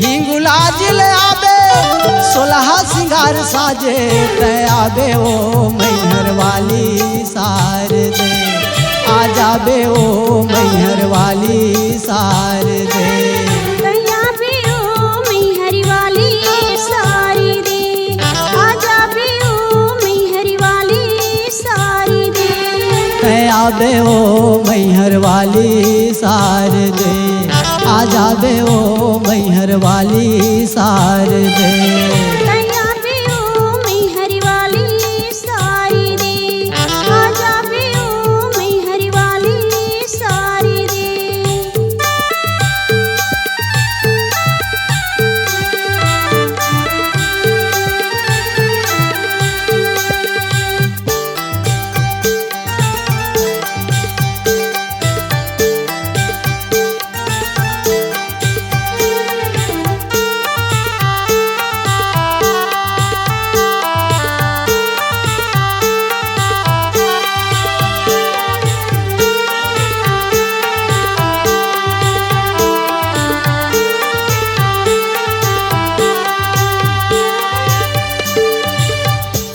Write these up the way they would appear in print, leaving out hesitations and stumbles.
हिंगुला जिल आबे सोलह सिंगार साजे तय आबे ओ मैहर वाली शारदे आ जाबे ओ मैहर वाली शारदे आबे ओ मैहर वाली शारदे आ जाबे ओ मैहर वाली शारदे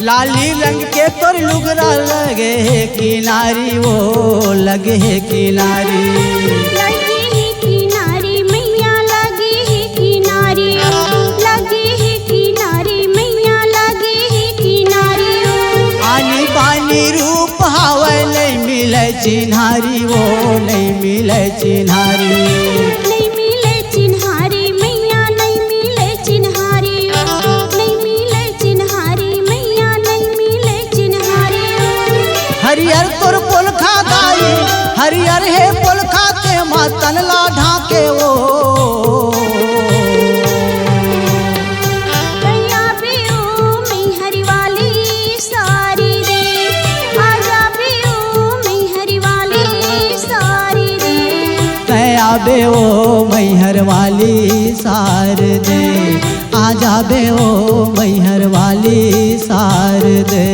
लाली रंग के तोर लुगरा लगे है किनारी वो लगे है किनारी लगे है किनारी मैया लगे है किनारी लगे है किनारी मैया लगे है किनारी आनी बानी रूप हावे नहीं मिले चिन्हारी वो नहीं मिले चिन्हारी हरियर तोर पोल खा गाई हरियर है पोल खाते मातन ला ढाके वो आबे ओ मैहर वाली शारदे आ जाबे ओ मैहर वाली शारदे आबे ओ मैहर वाली शारदे आ जाबे ओ मैहर वाली शारदे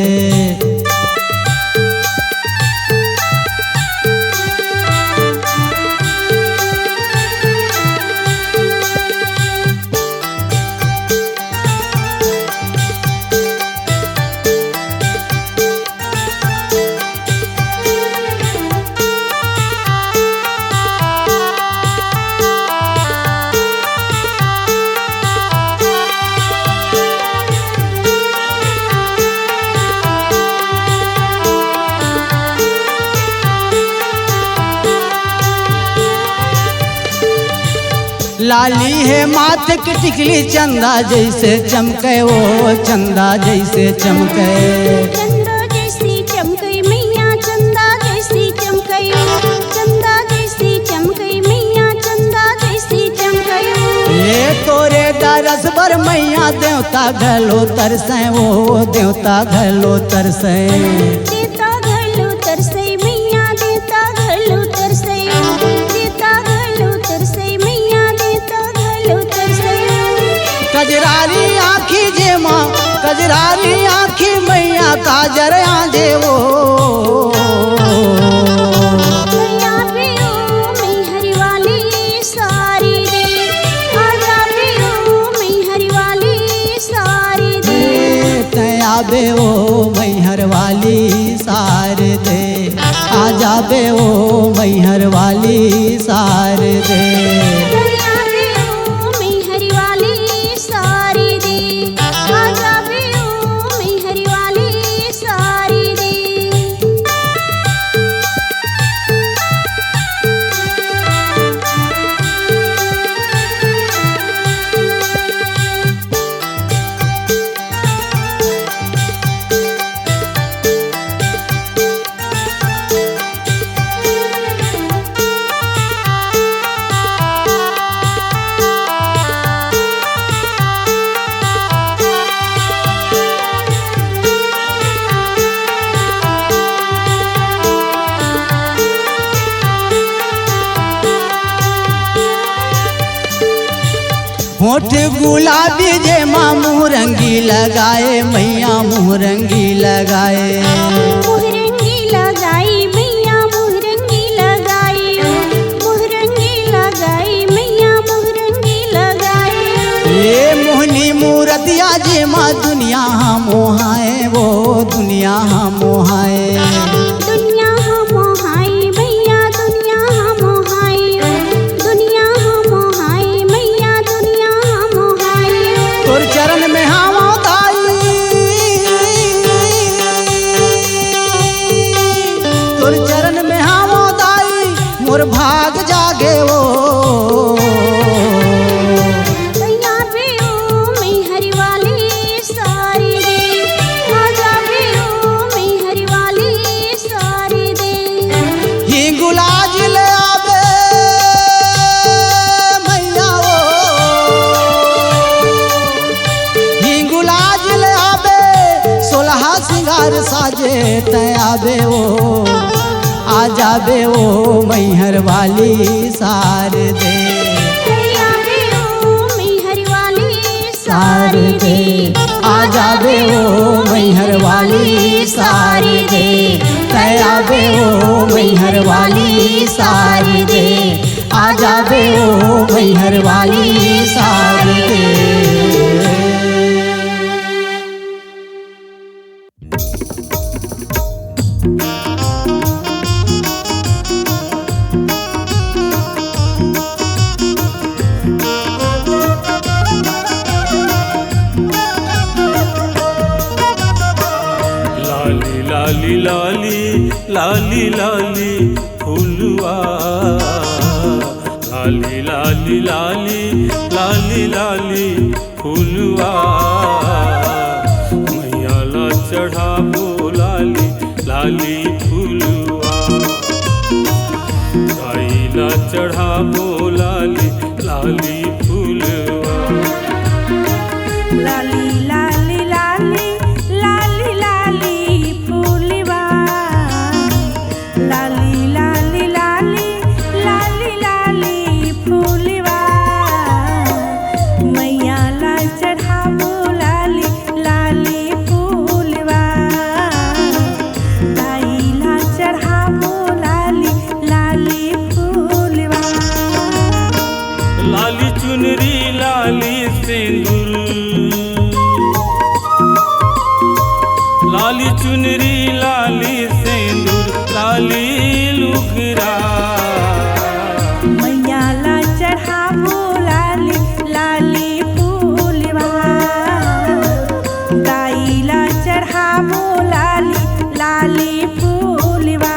लाली है माथे की टिकली चंदा जैसे चमके वो चंदा जैसे चमके चंदा जैसी चमके मैया चंदा जैसी चमके चंदा जैसी चमके मैया चंदा जैसी चमके ये तोरे दरस बर मैया देवता घलो तरसे वो देवता घलो तरसे देता घलो तरसे मैया देता घलो तरसे देता घलो तरसे मैया देता घलो तरसे कजरारी आँखी जे माँ कजरारी आँखी मैया काजर आजे वो आबे ओ मैहर वाली शारदे आ जाबे ओ मैहर वाली शारदे आबे ओ मैहर वाली शारदे आ जाबे ओ मैहर वाली शारदे होठ गुलाबी जे माँ मुहरंगी लगाए मैया मुहरंगी लगाए मुहरंगी लगाई मैया मुहरंगी लगाई मुहरंगी लगाई मैया मुहरंगी लगाई मोहाए वो दुनिया मोहाए। दुनिया मोहाई मैया दुनिया मोहाई, दुनिया मोहाई मैया दुनिया मोहाई। तोर चरण में हम दाई, तोर चरण में हम दाई मोर भाग जागे वो। मैया बे ओ मैहर वाली सारी दे, आजा बे ओ मैहर वाली सारी दे। हिंगुलाज ले आवे मैया वो, हिंगुलाज ले आवे सोलह सिंगार साजे तयाबे वो। आ जाबे वो मैहर वाली सार दे, मैया बे ओ मैहर वाली सार सारी दे। दे, आ जाबे वो मैहर वाली सार दे, तयाबे वो मैहर वाली सार दे। आ जाबे वो मैहर वाली सार दे। लाली लाली लाली लाली फुलवा, लाली लाली लाली लाली लाली फुलवा। मैया ला चढ़ाबो लाली लाली फुलवा, गाई ला चढ़ाबो लाली लाली फुलवा। लाली लाली लाली लाली लाली फूलवा, लाली लाली लाली लाली लाली फूलवा। मैया ला चढ़ाबो लाली लाली फूलवा, दाई ला चढ़ाबो लाली लाली फूलवा। लाली चुनरी लाली सिंदूर, लाली चुनरी लाली सिंदूर लाली लुगरा। मैया ला चढ़ाबो लाली लाली फूलवा, दाई ला चढ़ाबो लाली लाली फूलवा।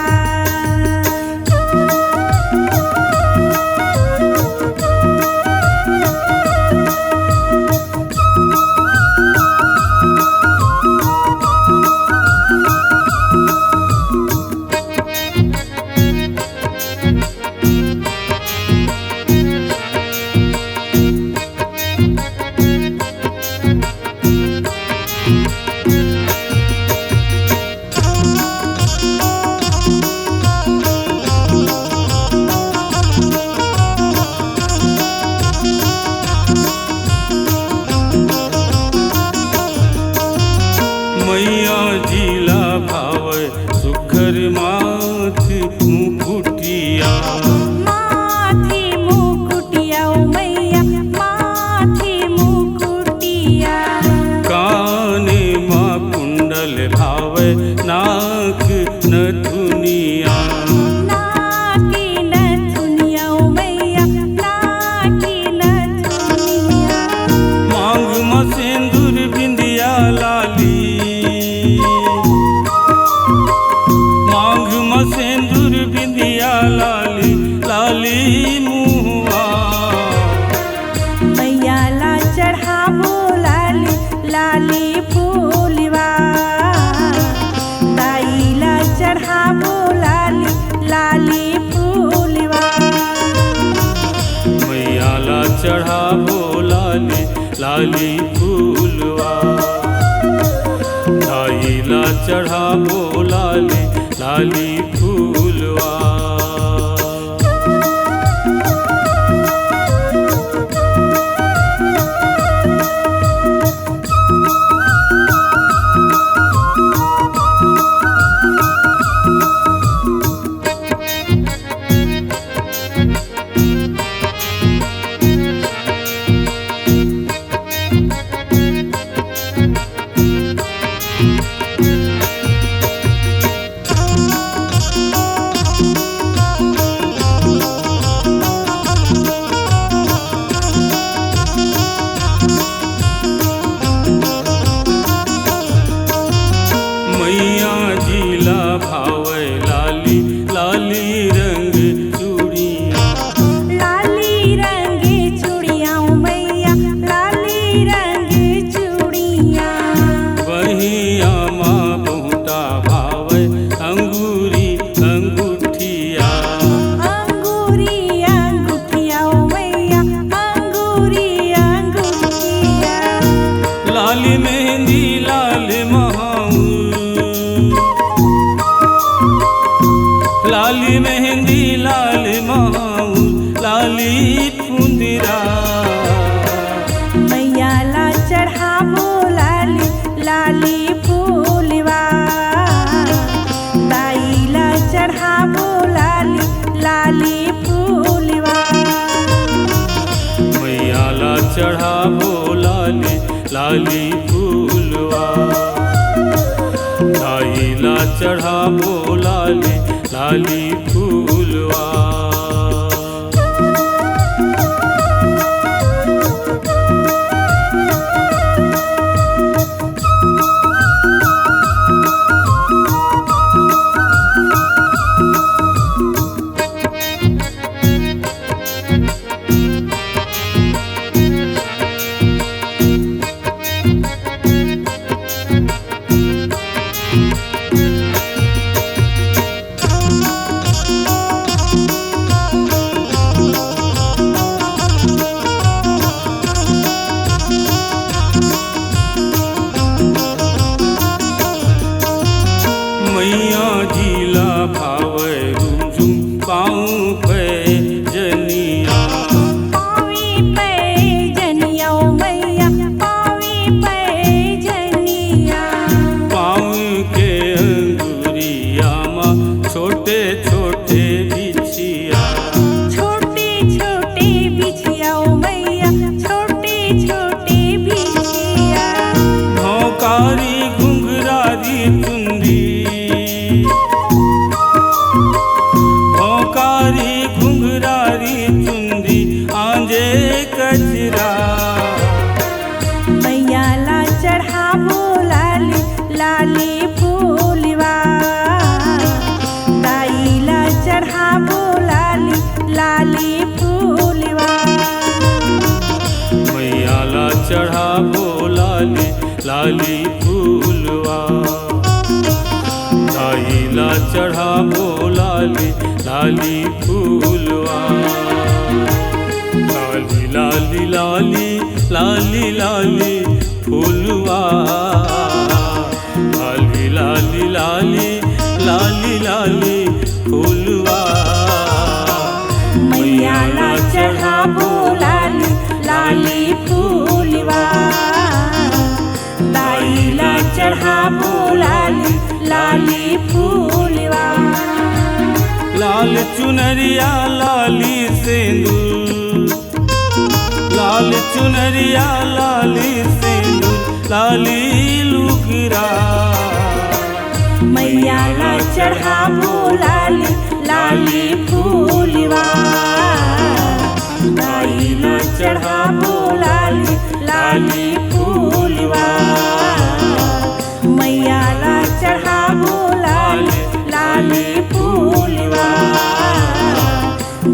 मैया जिला भावे सुघर माथि मुकुटिया, माथी मुकुटिया ओ मैया माथी मुकुटिया। काने माँ कुंडल भावे नाक नथुनिया। नाकी नथुनिया ओ मैया नाकी नथुनिया। मांग में सिंदूर बिंदिया लाली, मांग में सिंदूर बिंदिया लाली लाली मुआ। मैया ला चढ़ाबो लाली लाली फूलवा, दाई ला चढ़ाबो लाली लाली फूलवा। मैया ला चढ़ाबो लाली लाली फूलवा, दाई ला चढ़ाबो लाली लाली फूलवा। लुगरा। मैया ला चढ़ाबो लाली लाली फूलवा, दाई ला चढ़ाबो लाली लाली फूलवा। मैया ला चढ़ाबो लाली लाली फूलवा, दाई ला चढ़ाबो लाली लाली फूलवा। मैया जिला भावे रुझुम पाऊँ पे जनिया। पावी पे जनिया मैया पावी पे जनिया। पाँव के अंगुरिया माँ छोटे छोटे बिछिया। छोटे छोटे बिछिया मैया छोटे छोटे बिछिया। भौकारी घुंघरारी चुंदी, भौकारी घुंघरारी चुंदी आंजे कचरा। मैया ला चढ़ाबो लाली लाली फूलवा, दाई ला चढ़ाबो लाली लाली फूलवा। मैया ला चढ़ाबो लाली लाली फूलवा, दाई ला चढ़ाबो लाली लाली फूलवा। लाली लाली लाली लाली लाली फूलवा, लाली लाली लाली लाली लाली फूलवा। मैया ला चढ़ाबो लाली लाली फूलवा, दाई ला चढ़ाबो लाली लाली फूलवा। लाल चुनरिया लाली सिंदूर, लाल चुनरिया लाली सिंदूर लाली लुगरा। मैया ला चढ़ाबो लाली लाली फूलवा, दाई ला चढ़ाबो लाली लाली फूलवा। मैया ला चढ़ाबो लाली लाली फूलवा,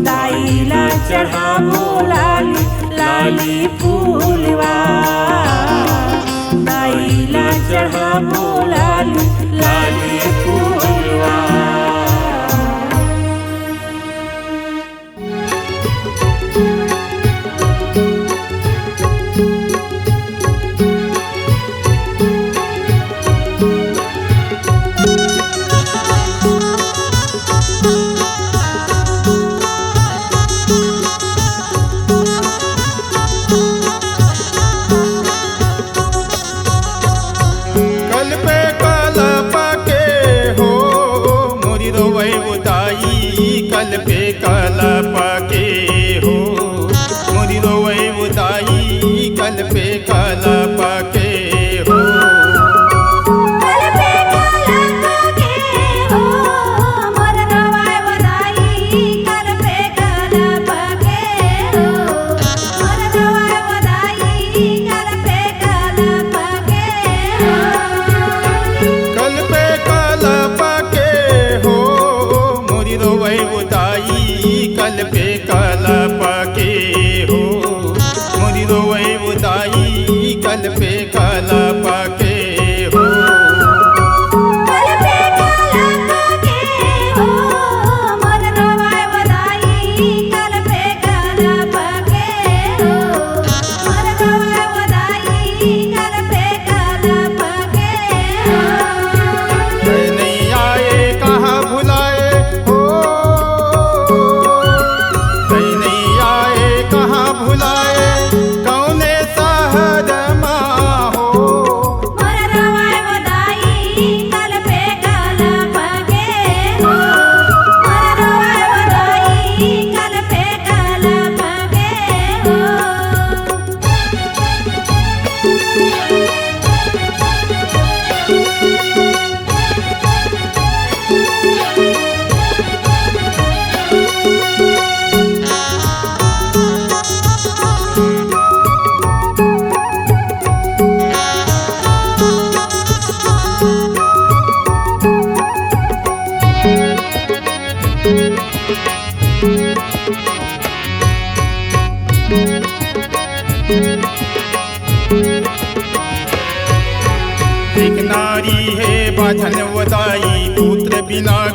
दाई ला चढ़ाबो लाली लाली फूलवा। दाई ला चढ़ाबो लाली लाली फूलवा। कल पे कलप के हो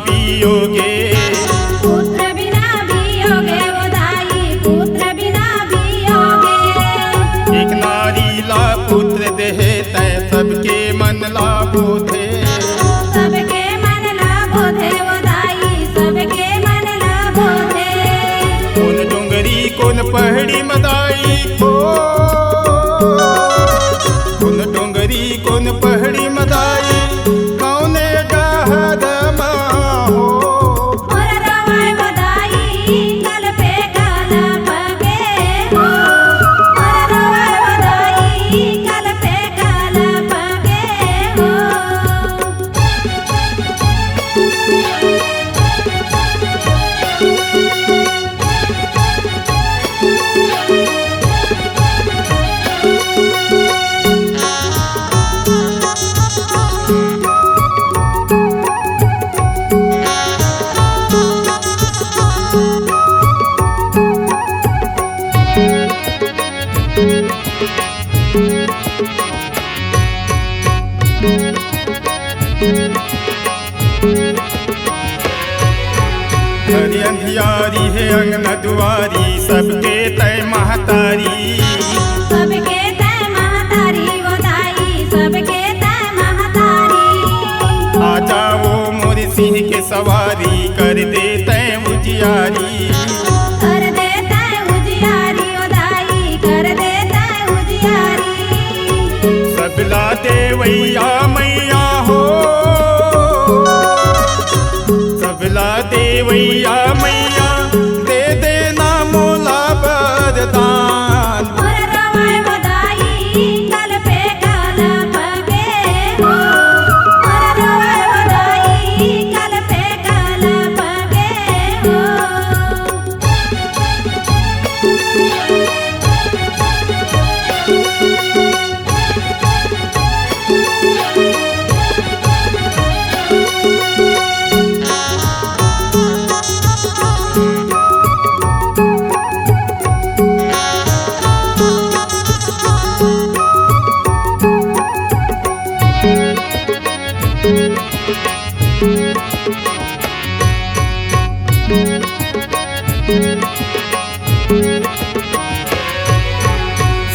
वियोगे। पुत्र बिना वियोगे ओ दाई पुत्र बिना वियोगे। एक नारी ला पुत्र देहे तै सबके मन ला बोधे। सबके मन ला बोधे ओ दाई सबके मन ला बोधे। कौन डोंगरी कौन पहाड़ी मदाई हो, कौन डोंगरी कौन पहाड़ी मदाई कौने डहरमा हो। मोर रवाय ओ दाई कल पे कल पगे हो। मोर रवाय ओ दाई कल पे कल पगे हो। हरी अंधियारी है अंगना दुआरी सबके तय महतारी। सबके तय महतारी ओ दाई सबके तय महतारी। आ जाओ मोर सिंह के सवारी कर दे तय उजियारी। कर दे तय उजियारी ओ दाई कर दे तय उजियारी। सबला देवैया मैया हो, सबला देवैया मैया दे देना मोला वरदान। मोर रवाय ओ दाई कल पे कल पगे हो। मोर रवाय ओ दाई कल पे कल पगे हो।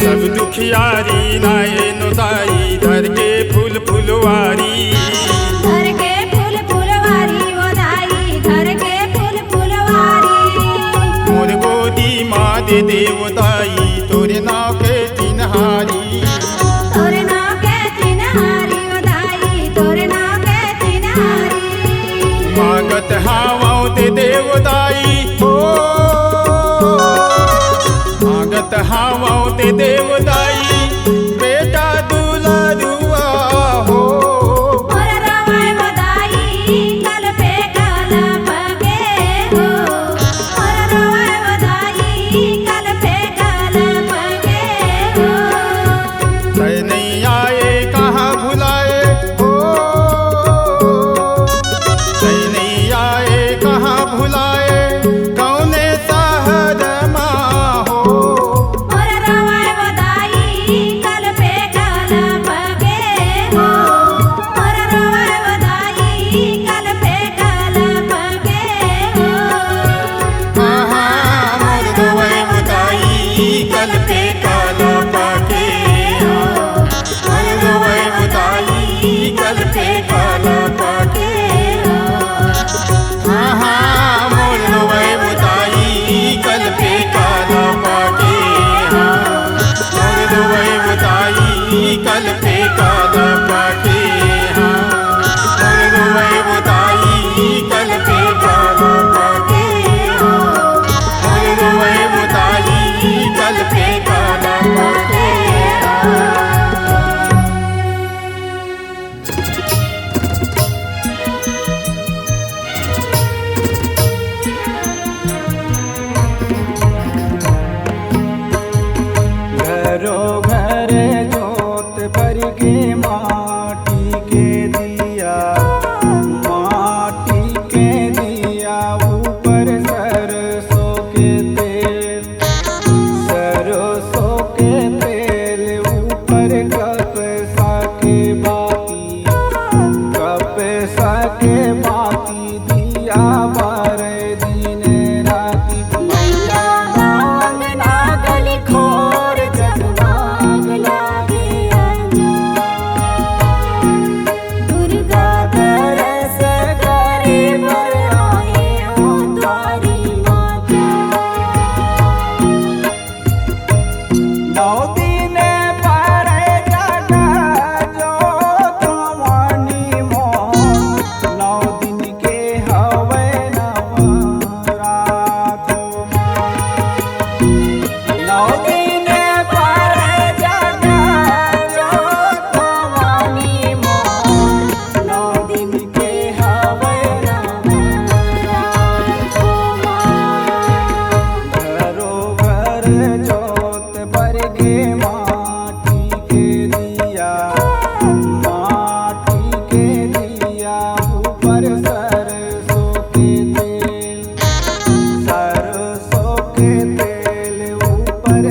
सब दुखियारी नाये नुदाई धर के फूल फुलवारी। घर के फूल फुलवारी ओ दाई घर के फूल फुलवारी। मोर गोदी माँ दे देवदाई तोरे नाव के चिन्हारी। तोरे नाव के चिन्हारी ओ दाई तोरे नाव के चिन्हारी। मागत हावाओ दे देवदाई हो, मागत हावाओ दे देवदाई बेटा दुलारुआ हो। मोर रवाय ओ दाई कल पे कल पगे हो। मोर रवाय ओ दाई कल पे कल पगे हो। तय नहीं आए कहाँ भुलाए हो, तय नहीं आए कहाँ भुलाए कौने शहर माँ हो। मोर रवाय ओ दाई कल पे कल पगे हो। मोर रवाय ओ दाई कल पे कल पगे हो। आहा मोर रवाय ओ दाई कल पे कल पगे हो। मोर रवाय ओ दाई कल पे कल पगे हो। आहा मोर रवाय ओ दाई कल पे कल पगे हो। मोर रवाय ओ दाई कल पे कल पगे हो। मोर रवाय ओ दाई कल पे कल पगे हो। मोर रवाय ओ दाई कल पे कल नौ दिन पर जगा जोत भवानी मोर, नौ दिन के हवे नवरात कुमार। बरोबर जोत भर गे माटी के दिया, माटी के दिया ऊपर सरसों के तेल, सरसों के तेल ऊपर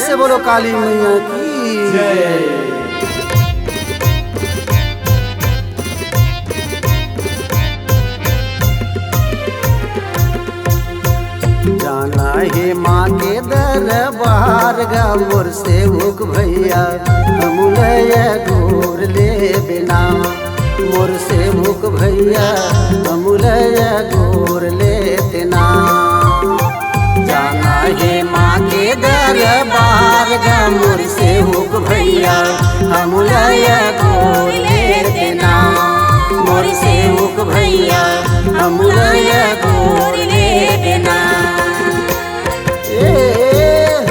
से बोलो काली मैया की जय। जाना है माँ के दरबार गा मोर से मुख भैया हमलय गोर ले बिना मोर से मुख भैया हमलय गोर ले तेना। जाना है माँ के दरबार गा मोर से मुख भैया हमलय गोर ले तेना मोर से मुख भैया हमलय गोर ले देना।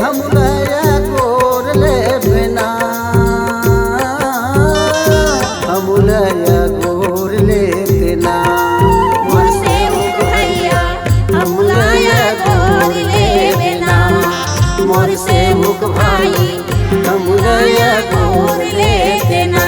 हमलय गोर ले बिना हमलय गोर ले देना मोर से मुख भैया हमलय गोर ले बिना मोर से मुख भाई हमलय गोर ले देना।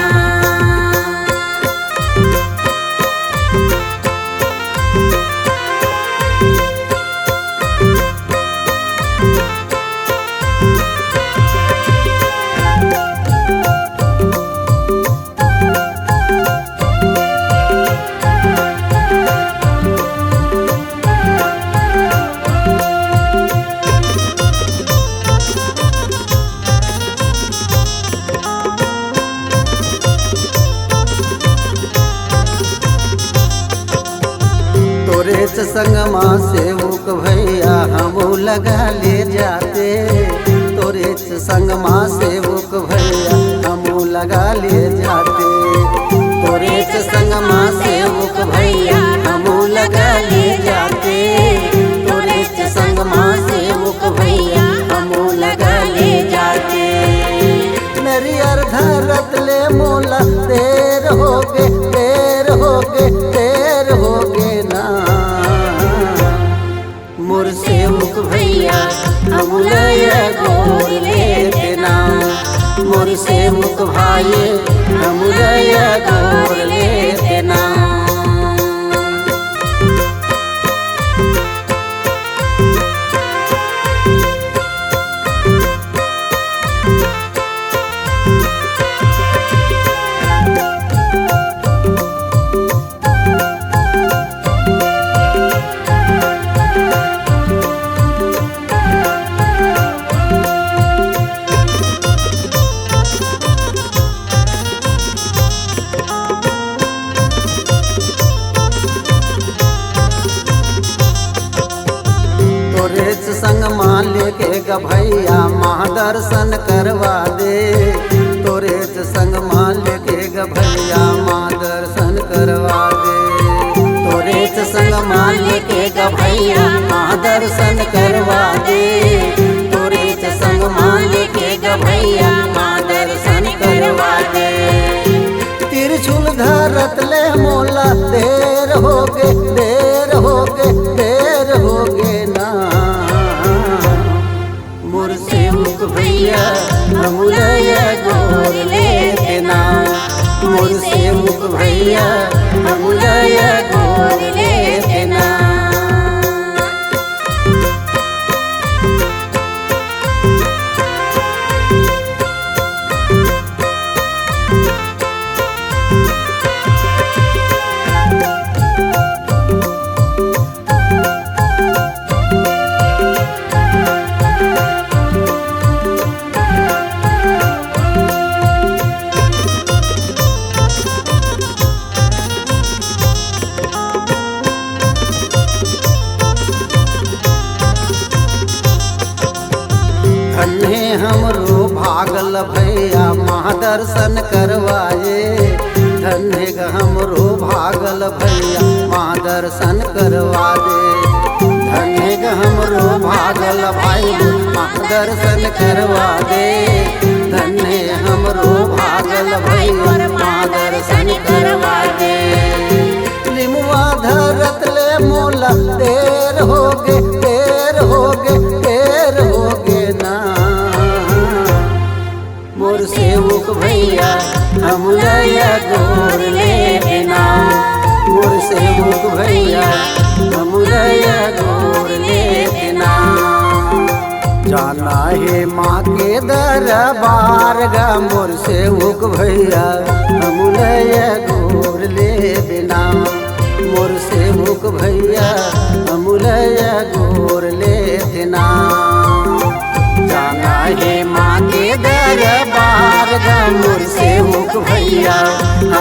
तोरे संगमा से मुख भैया हम लगा ले जाते तोरे संगमा से मुख भैया हम लगा ले जाते तोरे संगमा से मुख भैया हम लगा ले जाते तोरे संगमा से मुख भैया हम लगा ले जाते। नरियर धरत ले मोला देर होगे देर होगे देर होगे ना मोर से मुख भैया हमलय गोर ले देना मोर से मुख भाई हमलय गोर ले देना। तोरे संग मान लेके ग भैया माँ दर्शन करवा दे तोरे संग मान लेके ग भैया माँ दर्शन करवा दे तोरे संग मान लेके ग भैया माँ दर्शन करवा दे तोरे संग मान लेके ग भैया माँ दर्शन करवा दे। त्रिशूल धरत ले मोला देर होगे देर होगे देर होगे ना मोर से मुख भैया हमलय गोर ले देना मोर से मुख भैया हमलय गोर ले देना। धन्य हमरो भागल भैया माँ दर्शन करवाए धन्य हमरो भागल भैया माँ दर्शन करवा दे धन्य हमरो भागल भाई माँ दर्शन करवा दे धन्य हमरो भागल भाई माँ दर्शन करवा दे। लिमुआ धरत ले मोला देर होगे देर होगे देर होगे ना मोर से मुख भैया हमलय गोर ले देना मोर से मुख भैया हमलय गोर ले देना। जाना है माँ के दरबार गा मोर सेवक भैया अमुलय गोर ले बिना मोर सेवक भैया अमुलय गोर ले बिना जाना है माँ के दरबार गा मोर सेवक भैया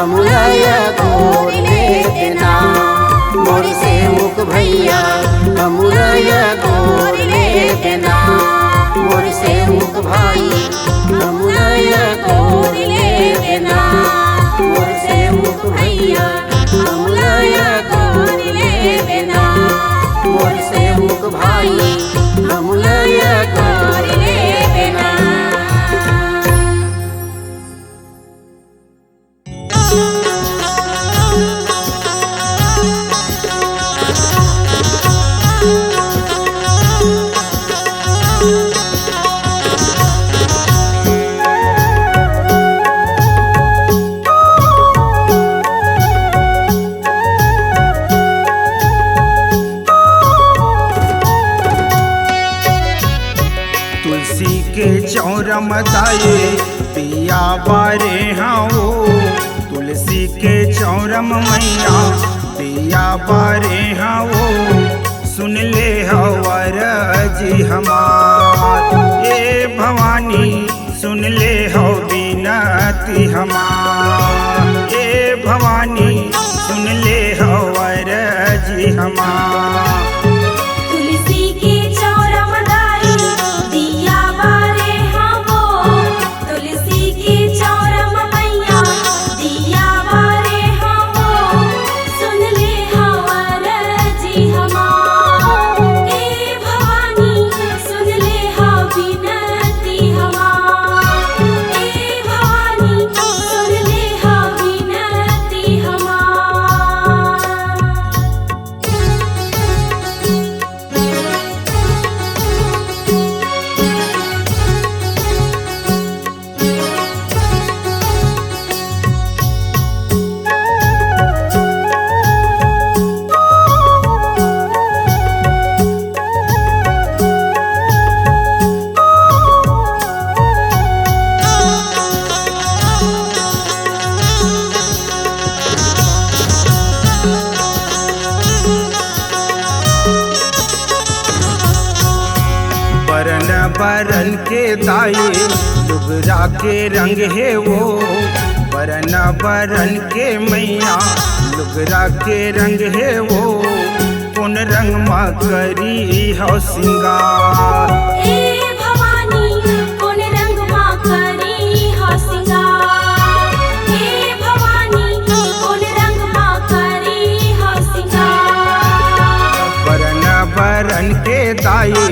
अमुलय गोर ले बिना मोर सेवक भैया अमुलय गोर ले बिना मोर सेवक भाई अमुलय गोर ले बिना मोर सेवक भैया अमुलय गोर ले बिना मोर सेवक भाई अमुलय गोर ले बिना। तुलसी के चौरम दाए पिया बारे हाओ तुलसी के चौरम मैया पिया बारे हाओ सुन ले हवर जी हमार ये भवानी सुन ले हो बिनती हमार ये भवानी सुन ले हवर जी हमार। तुलसी के चौरम दाई दिया बारे हमो तुलसी के चौरम मैया दिया बारे हमो सुन ले हवर जी हमार ए भवानी सुन ले हो बिनती हमार ए भवानी सुन ले हो बिनती हमार। बरन बरन के दाए लुगरा के रंग है वो बरन बरन के मैया लुगरा के रंग है वो कौन रंग मा करी हो सिंगार ए भवानी कौन रंग मा करी हो सिंगार ए भवानी कौन रंग मा करी हो सिंगार। बरन बरन के दाए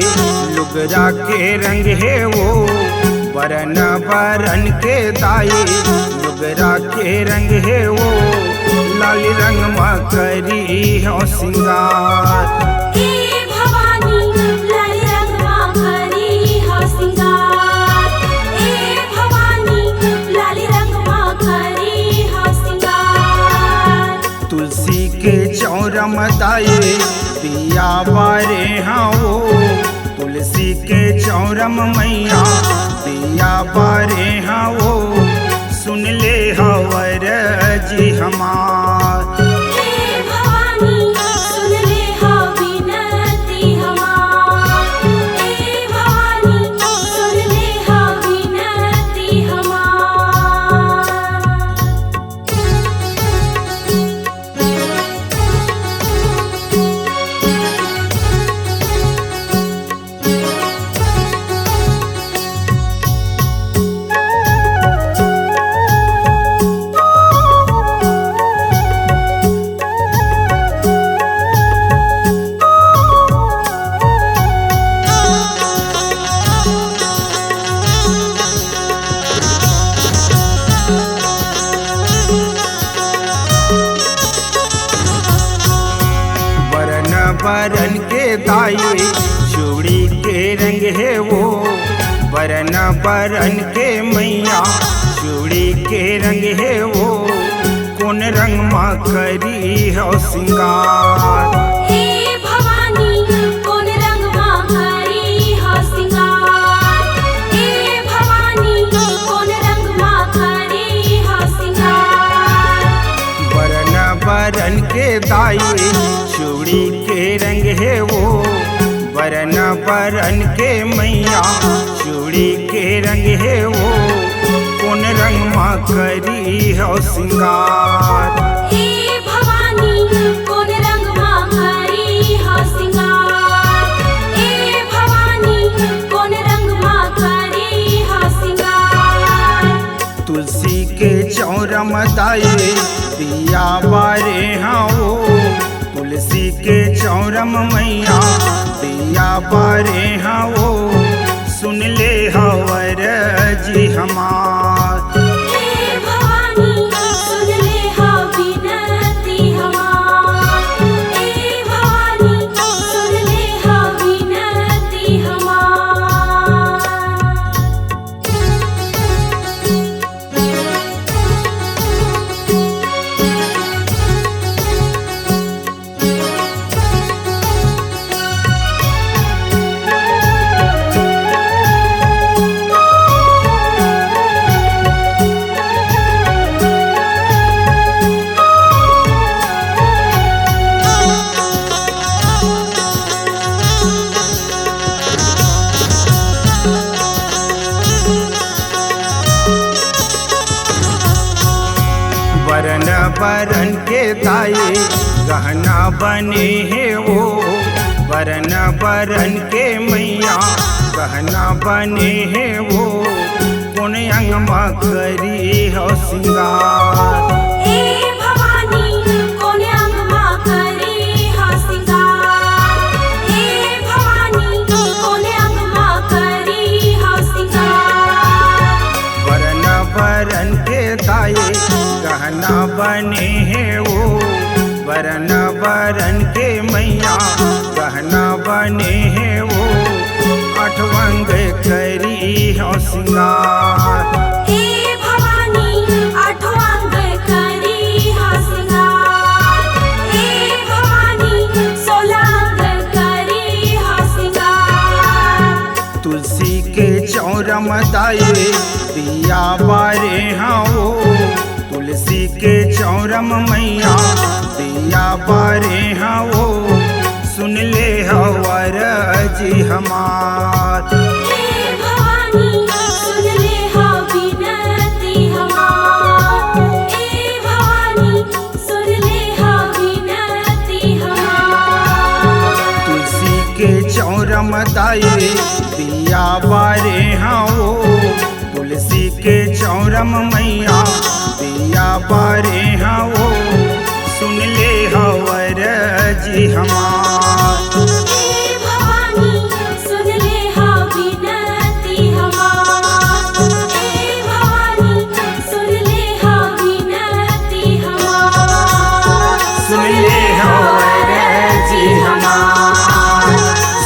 लुगरा के रंग है वो बरन बरन के दाए लुगरा के रंग है वो लाल रंग मा करी हो सिंगार ए भवानी लाल रंग मा करी हो सिंगार ए भवानी लाल रंग मा करी हो सिंगार। तुलसी के चौरम दाए पिया बारे हाओ तुलसी के चौरम मैया पिया बारे हाओ सुन ले हवर जी हमार। ए भवानी सुन ले हो बिनती हमार ए भवानी सुन ले हो बिनती हमार। बरन बरन के दाए चूड़ी के रंग है वो बरन बरन के मैया चूड़ी के रंग है वो कौन रंग मा करी हो सिंगार ए भवानी कौन रंग मा करी हो सिंगार वो बरन बरन के मैया चूड़ी के रंग है वो कौन रंग माँ करी हो सिंगार। हे भवानी कोन रंग मां करी हा सिंगार। हे भवानी कोन रंग मां करी हा सिंगार। तुलसी के चौरम दाए दिया बारे हाँ वो तुलसी के चौरम मैया दिया बारे हाँ वो सुन ले हवर जी हमार। हे भवानी सुन ले हा विनती हमार। हे भवानी सुन ले हा विनती हमार। बरन बरन के दाए गहना बने है वो बरन बरन के मैया गहना बने है वो कौन अंग माँ करी हो सिंगार। हे भवानी कोन अंग मां करी हा सिंगार। हे भवानी कोन अंग मां करी हा सिंगार। बरन बरन के दाए गहना बने है वो बरन बरन के मैया गहना बने है वो अठवंग करी हो सिंगार। हे भवानी अठवांग करी हा सिंगार। हे भवानी सोलांग करी हा सिंगार। तुलसी के चौरम दाए दिया बारे हाँ वो तुलसी के चौरम मैया दिया बारे हाँ वो सुन ले हवर जी हमार। हे भवानी सुन ले हा विनती हमार। हे भवानी सुन ले हा विनती हमार। तुलसी के चौरम दाए दिया बारे हाँ वो तुलसी के चौरम मैया दिया बारे हाँ वो सुन ले हवर जी हमार। हे भवानी सुन ले हा विनती हमार। हे भवानी सुन ले हा विनती हमार। सुन ले हवर जी हमार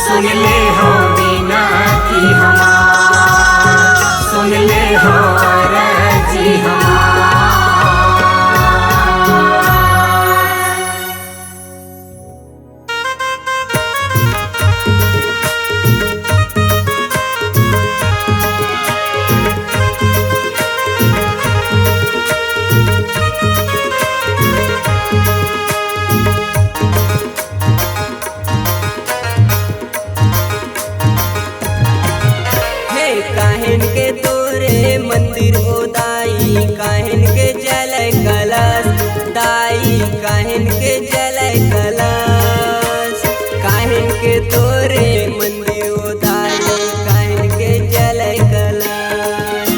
सुन ले हो विनती हमार सुन ले हवर जी हमार। हे काहिन के तोरे मंदिर ओ दाई काहिन के जलय कलश दाई काहिन के जलय कलश काहिन के तोरे मंदिर ओ दाई काहिन के जलय कलश।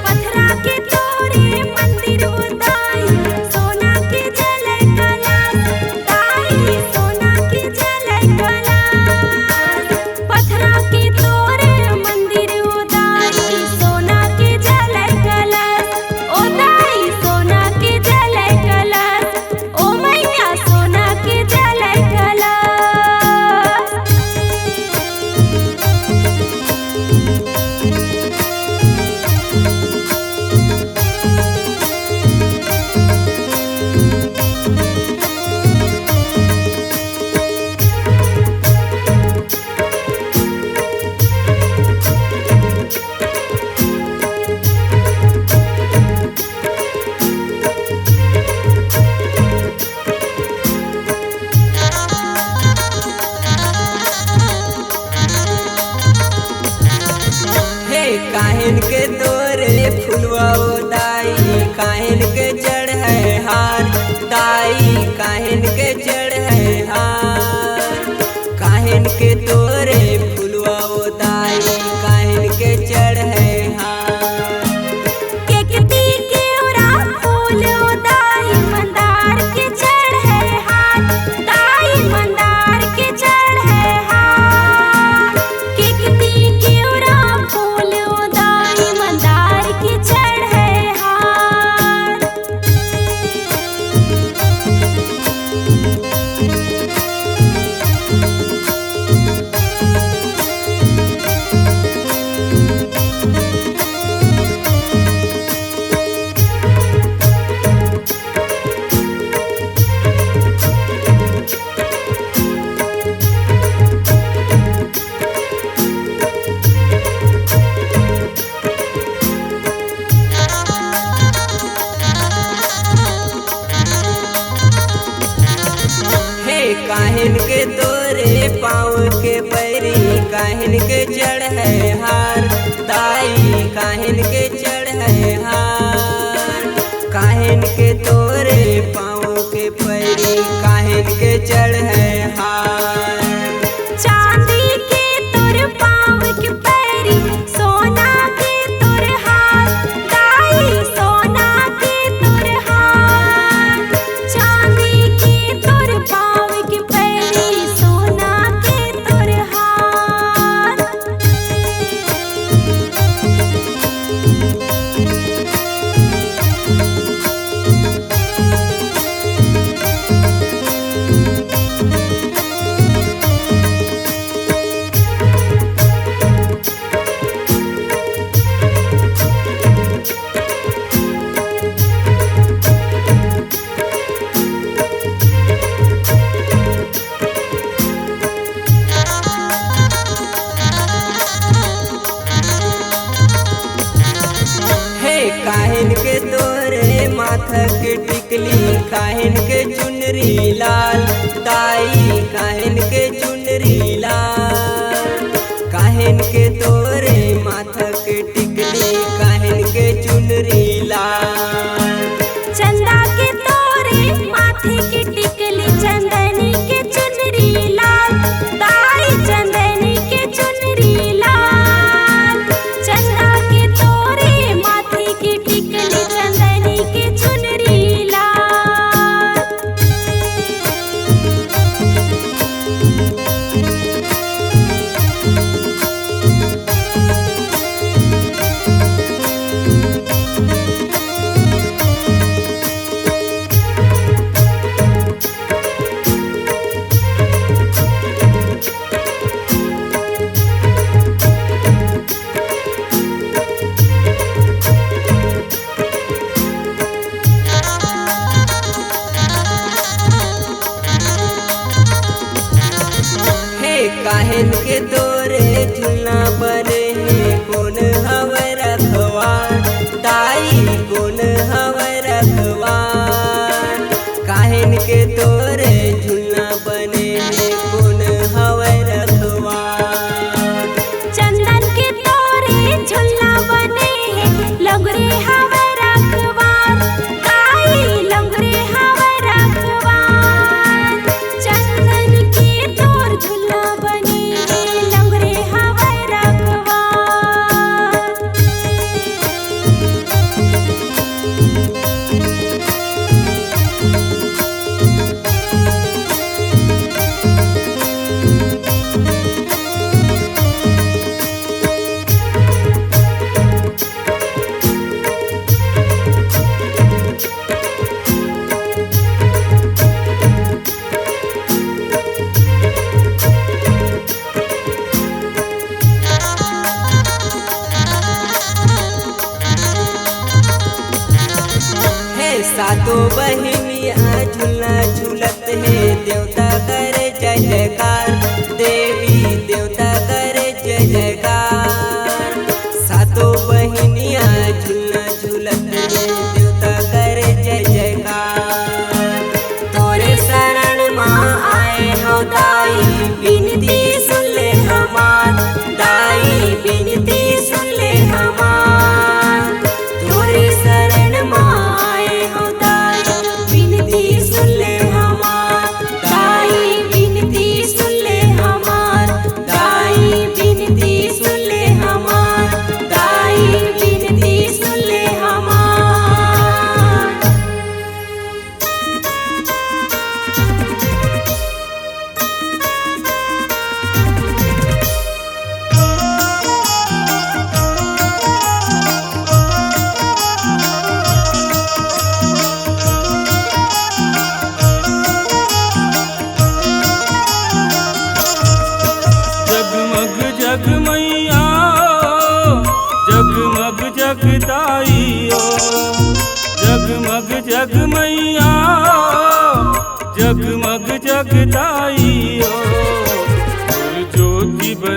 पथरा के तोरे मंदिर उदाई सोना के जलय कलश। दाई सोना के जलय कलश। पथरा के तोरे मंदिर उदाई सोना के जलय कलश। ओ दाई सोना के जलय कलश। ओ मैया सोना के जलय कलश। काहिन के तोरे फुलवा ओ दाई काहिन के जड़ है हार दाई काहिन के जड़ है हार काहिन के तोरे फुलवा ओ दाई काहिन के जड़ है हार केकती केवड़ा फूल ओ दाई मंदार के जड़ है हाथ दाई मंदार के जड़ है हाथ केकती केवड़ा फूल ओ दाई मंदार के जड़ है हाथ हे काहिन के तोरे पाँव के पैरी काहिन के जड़ है हार दाई काहिन के जड़ है हार काहिन के तोरे पाँव के पैरी काहिन के जड़ है हार चांदी के तोर पाँव के पैरी सोना के तोर हाथ दाई सोना के तोर हाथ चांदी के तोर पाँव के पैरी सोना के तोर हाथ हे काहिन के तोरे माथा के टिकली काहिन के चुनरी लाल दाई काहिन के चुनरी लाल काहिन के तोरे माथा के टिकली काहिन के चुनरी लाल चंदा के तोरे माथे की टिकली चंदनी के चुनरी लाल दाई चंदनी के चुनरी लाल चंदा के तोरे माथे की टिकली चंदनी के चुनरी लाल हे काहिन के तोरे झुलना बने हैं कौन हवे रखवा दाई कौन हवे रखवा काहिन के तोरे झुलना बने हैं कौन हवे रखवा चंदन के तोरे झुलना बने हैं लंगरे हवे रखवार दाई लंगरे हवे रखवार चंदन के तोर झुलना बने हैं लंगरे हवे रखवार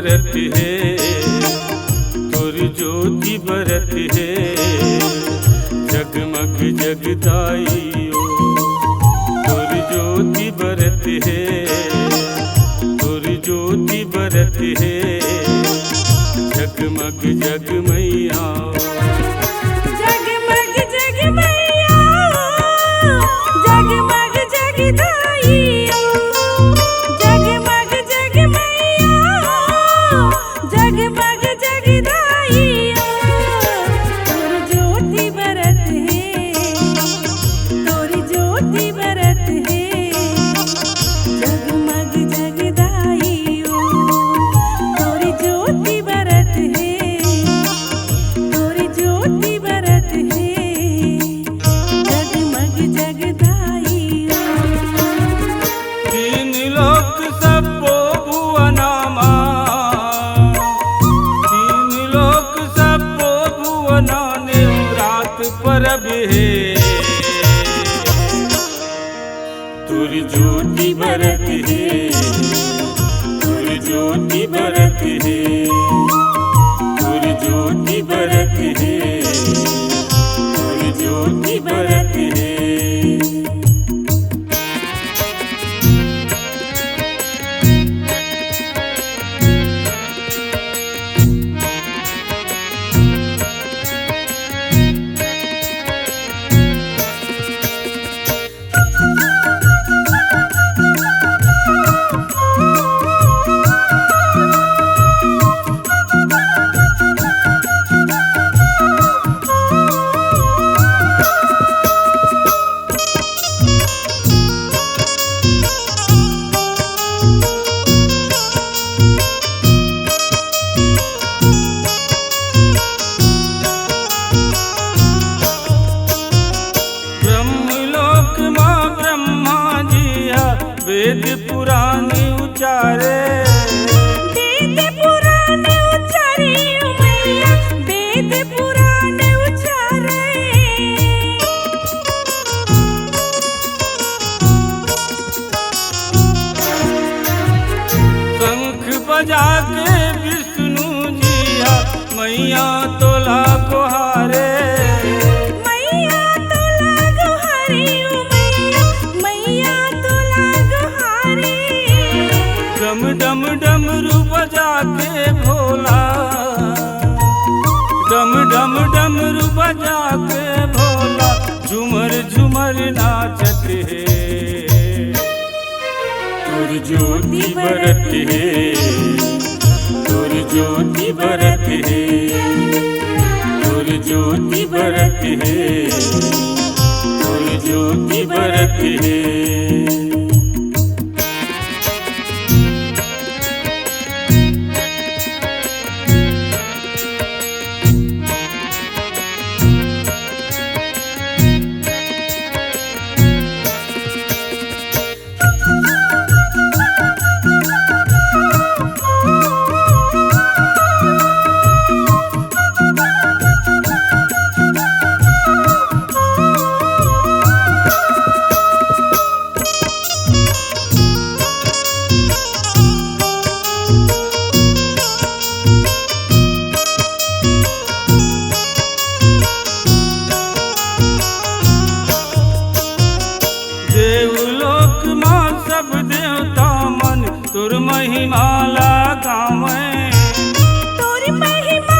बरत है, तोर ज्योति बरत है, जगमग जगदाइयो तोर ज्योति बरत है, तोर ज्योति बरत है, जगमग जगमैया जगमग जगमैया जगमग जगदाइयो जगमग जगमैया जगमग जगदाइयो तोर ज्योति बरत है, तोर ज्योति बरत है, जगमग जगदाइयो तोर ज्योति बरत है, तोर ज्योति बरत है, जगमग जगदाइयो। तीन लोक सबो भुवनामा, तीन लोक सबो भुवना ने रात परब है, तोर ज्योति बरत है, तोर ज्योति बरत है, तोर ज्योति बरत है, तोर ज्योति बरत है। ब्रह्मलोक माँ ब्रह्मा जिया वेद पुराण उचारे, वेद पुराण उचारियो मैया वेद पुराण उचारे, शंख बजा के विष्णु जिया मैया तोला कोहारे, मैया तो लागो हरियो मैया मैया तो लागो हरे, डम डम डमरू बजा के भोला, डम डम डमरू बजा के भोला, झूमर झूमर नाचत है, तोर ज्योति बरत है, तोर ज्योति बरत है, तोर ज्योति बरत है, तोर ज्योति बरत है। देवलोक माँ सब देवता मन तोर महिमा गावे, तोर महिमा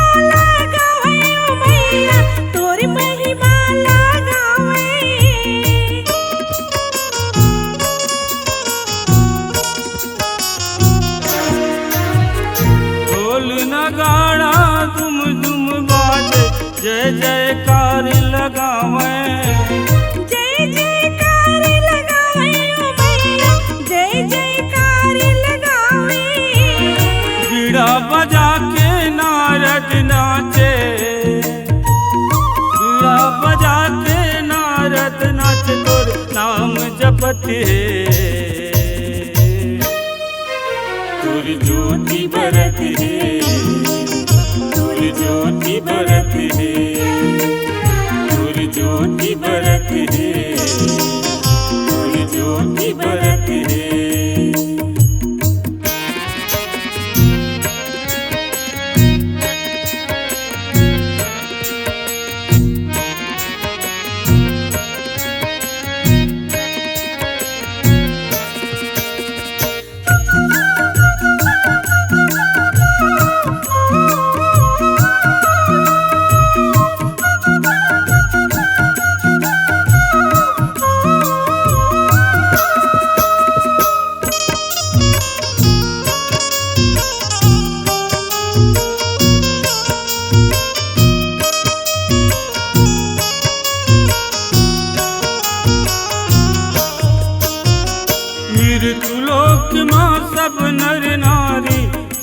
गावे ओ मैया तोर महिमा गावे, ढोल नगाड़ा दुम दुम बाजे, जय जयकार लगावे, जय जयकार लगावे ओ मैया जय जयकार लगावे, बीड़ा बजा के नारद नाचे, बीड़ा बजा के नारद नाचे, तोर नाम जपत है, तोर ज्योति बरत है, तोर ज्योति बरत है, तोर ज्योति बरत है, तोर ज्योति बरत है।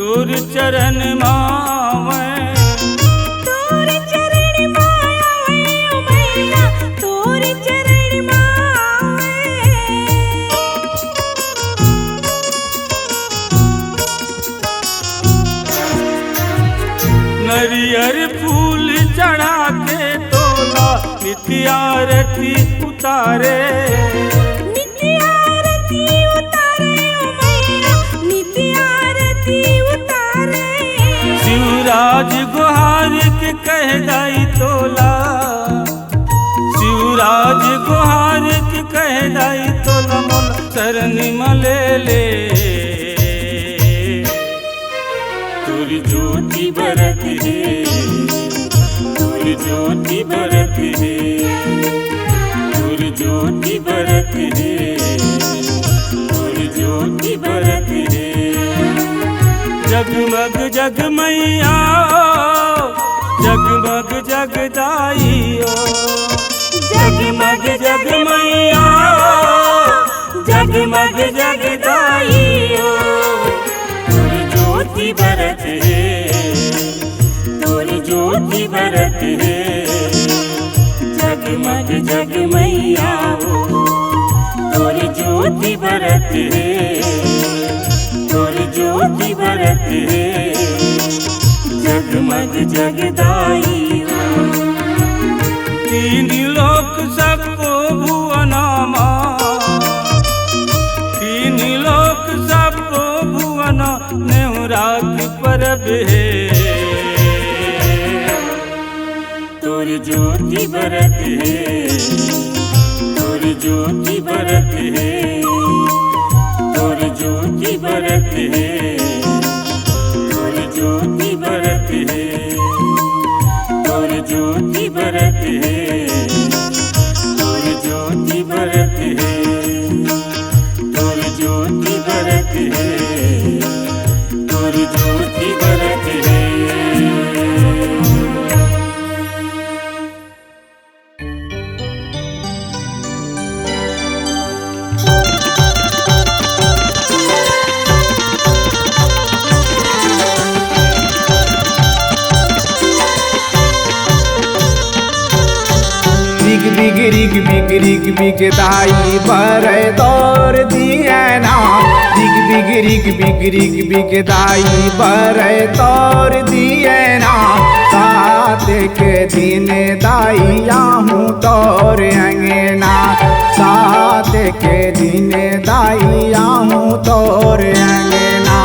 तोर चरण मावे तोर चरण मावे ओ मैया तोर चरण मावे नरियर फूल चढ़ा के तोला नित्य आरती उतारे नित्य आरती उतारे ओ मैया नित्य आरती उतारे शिवराज गुहार के कह दाई तोला शिवराज गुहार के कह दाई तोला मोल शरण मले ले तोरी ज्योति बरत है तोरी ज्योति बरत है तोरी ज्योति बरत है तोरी ज्योति बरत है जगमग जगमैया जगमग जगदाइयो जगमग जगमैया जगमग जगदाइयो तोरी ज्योति बरत है तोरी ज्योति बरत है जगमग जगमैया तोरी ज्योति बरत है तोरी ज्योति बरत है जगमग जगदाई तीन लोक सबको भुवनमा तीन लोक सबको भुवन नेहुराग परब है तोरी ज्योति बरत है तोरी ज्योति बरत है तोरी ज्योति बरत है तोरी ज्योति बरत है तोरी ज्योति बरत है तोरी ज्योति बरत है तोरी ज्योति बरत है तोरी ज्योति बरत है रिग बिग दाई पर दौर दिए ना रिग बिग दाई पर दौर दिए ना सात के दिन दाई आहूँ तोर अंगना सात के दिन दाई आहूँ तोर अंगना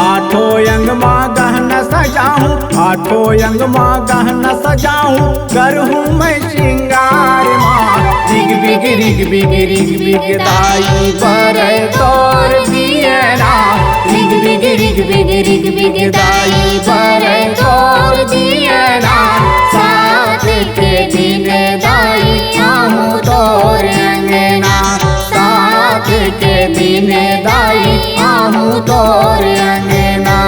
आठों अंग माँ गहना सजाऊं आठों अंग माँ गहना सजाऊं करहूँ मैं श्रृंगार माँ रिग बिग दाई पर तोर दिए ना रिग बिग दाई पर तोर दिए ना सात के दिन दाई आहूँ तोर अंगना सात के दिन दाई आहूँ तोर अंगना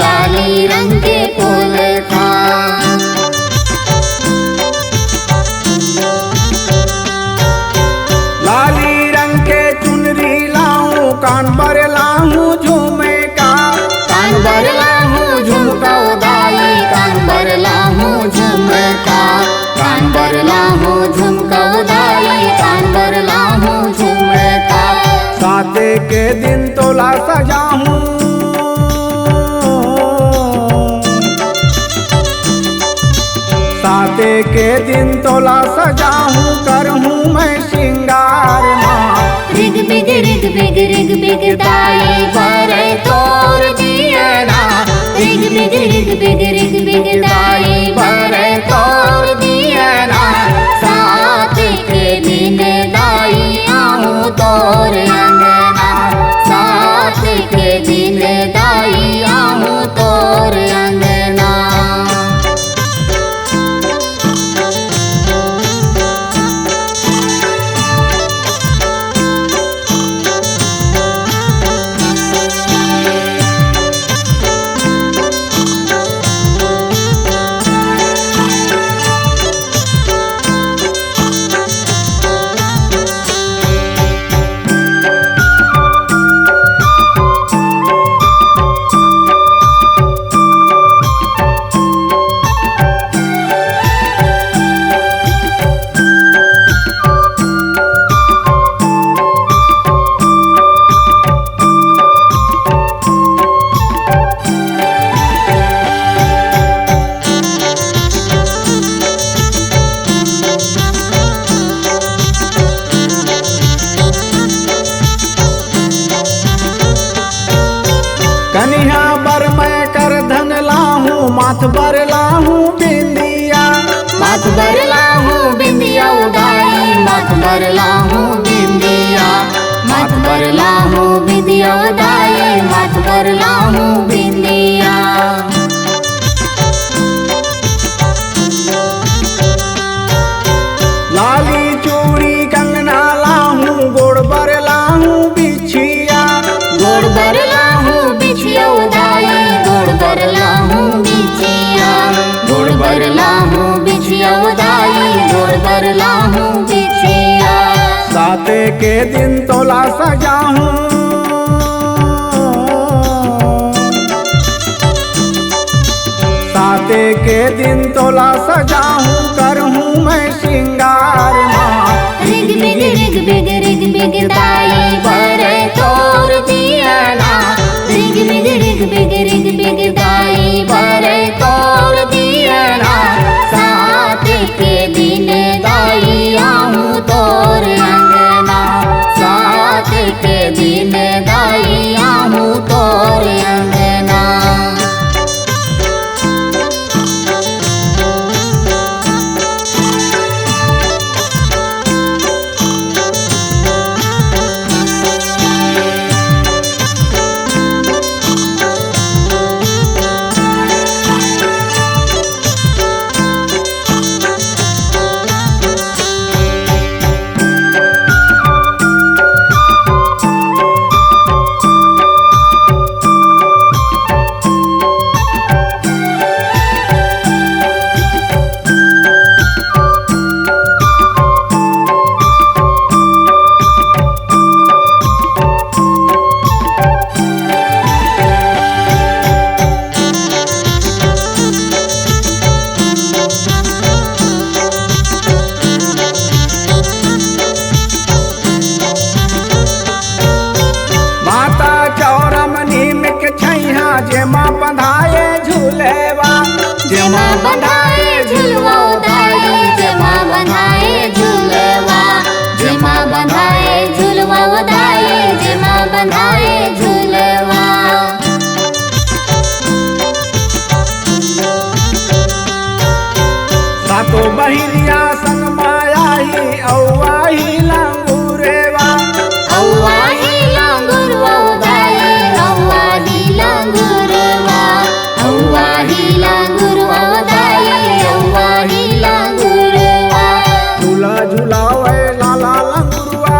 लाली रंग के फूल खा लाली रंग के चुनरी लाऊं कान पर लाऊं झूमे का कान पर लाऊं झुमका दाई कान पर लाऊं झुमका दिन तोला सजाऊं, साते के दिन तोला सजाऊं, करहूं मैं श्रृंगार माँ। रिग बिग दाई भरे तोर दिया ना, रिग बिग दाई भरे तोर दिया ना, सात के दिन दाई आऊं तोर अंगना, सात के दिन दाई आऊं तोर अंगना। कन्या बर मैं कर धन लाहूं, माथ बर लाहूं बिंदिया, माथ बर लाहूं बिंदिया उदाई, माथ बर लाहूं बिंदिया, माथ बर लाहूं बिंदिया उदाई, माथ बर लाहूं बिंदिया। लाली चूड़ी कंगना लाहूं, गोड़ बर लाहूं बिछिया, गोड़ बर लाहूं बिछिया उदाई, गोड़ बर लाहूं बिछिया, गोड़ बर लाहूं बिछिया उदाई, गोड़ बर लाहूं बिछिया। साते के दिन तोला सजाऊं, साते के दिन तोला सजाऊं, करहूं मैं श्रृंगार माँ। रिग बिग दाई भरे तोर दिया ना, रिग बिग दाई भरे तोर दिया ना, सात के दिन दाई आऊं तोर अंगना, सात के दिन दाई आऊं तोर अंगना। जेमा बंधाए झूलेवा, जेमा बंधाए झुलवा उदाई, जेमा बंधाए झुलवा, जेमा बंधाए झुलवा उदाई, जेमा बंधाए झुलवा। सातो बहिनिया संग माया ही औवा ही लंगूरेवा, औवा ही लंगूरवा उदाई, औवा ही लंगूरवा, औवा ही लंगूरवा उदाई, औवा ही लंगूरवा। झूला झूलावे लाला लंगूरवा,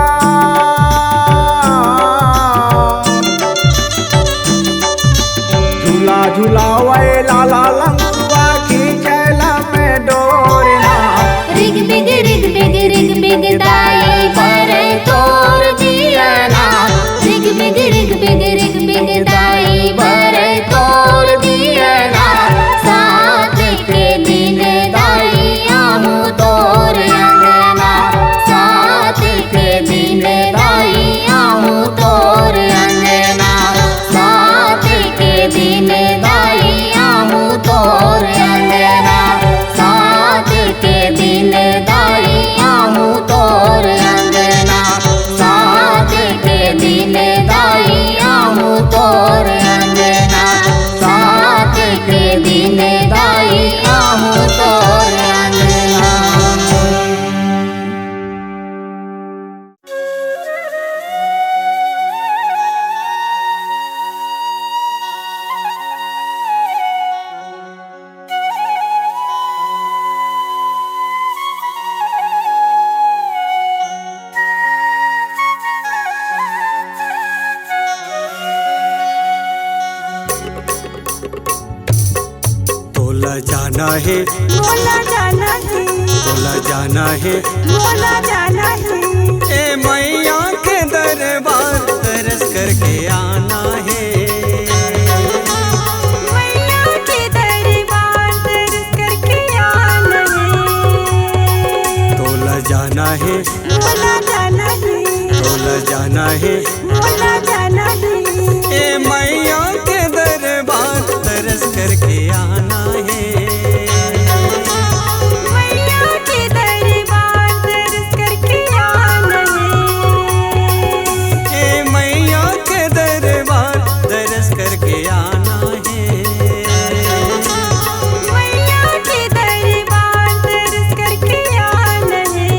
झूला झूलावे लाला लंगूरवा, खींचैला में डोरना। रिग बिग दाई है, मोला जाना है, तोला जाना है। मोला जाना है। ए मैया के दरबार दर्श करके आना है। मैया के दरबार दर्श करके आना है। तोला जाना है, मोला जाना है, तोला जाना है। मोला जाना है। ए मैया के दरबार दर्श करके आना है। मैया के दरबार दर्श करके आना है। ए मैया के दरबार दर्श करके आना है। मैया के दरबार दर्श करके आना है।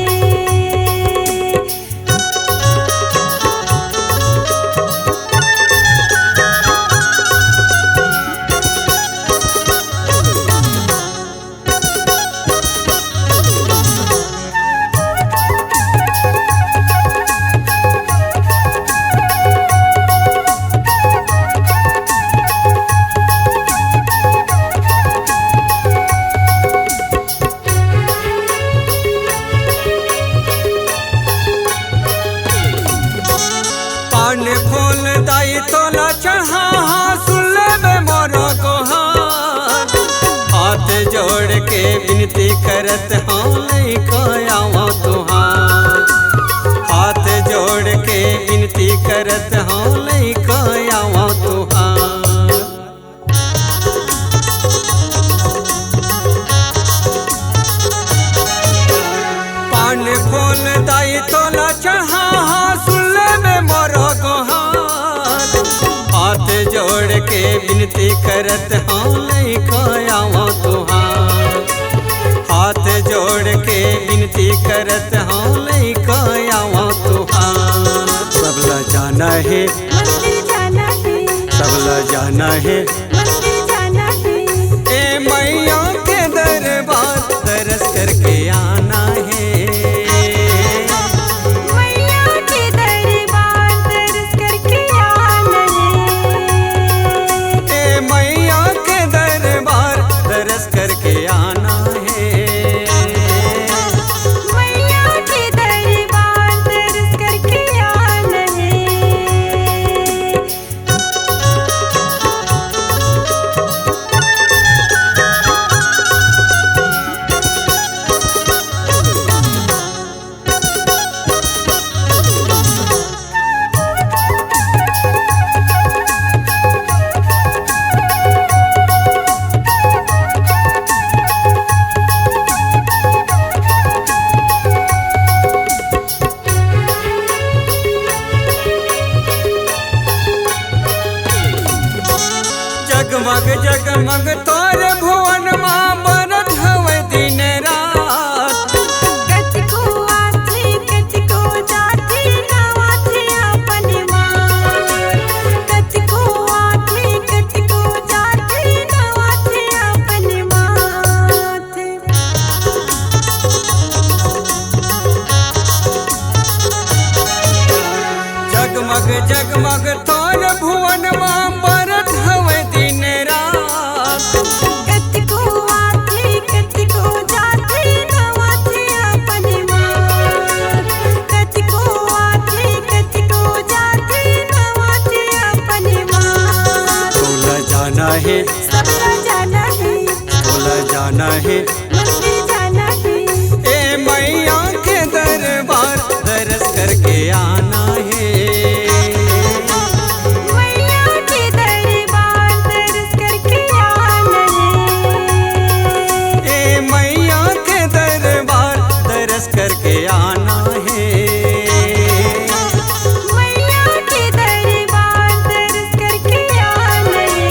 पान फूल दाई तोला चढ़ा सुन ले मोरो को हाथ जोड़ के विनती करत हाँ आवा तुहार। हाथ जोड़ के विनती करत हाँ आवा तुहार। पान फूल दाई तोला चढ़ा सुन ले मोरो को हाथ जोड़ के विनती करत हाँ आवा तुहार। हाथ जोड़ के विनती करत हाँ आवा तुहार। सबला जाना है, मंदिर जाना है, सबला जाना है। मंदिर जाना है। ए मैया के दरबार दर्श करके आना है। मैया के दरबार दर्श करके आना है। ए मैया के दरबार दर्श करके आना है। मैया के दरबार दर्श करके आना है। जगमग जगमग तोर भुवन माँ बरत हवे दिन रात। कचको आथे कचको जाथे नवाथे अपन माँ। कचको आथे कचको जाथे नवाथे अपन माथे। जगमग जगमग तोर भुवन माँ बरत हवे दिन रात। कचको आथे कचको जाथे नवाथे अपन माँ। कचको आथे कचको जाथे नवाथे अपन माँ। तोला जाना है, सबला जाना है, तोला जाना है। मंदिर जाना है। ए मैया के दरबार दर्श करके आना है। मैया के दरबार दर्श करके आना है। ए मैया के दरबार दर्श करके आना है। मैया के दरबार दर्श करके आना है।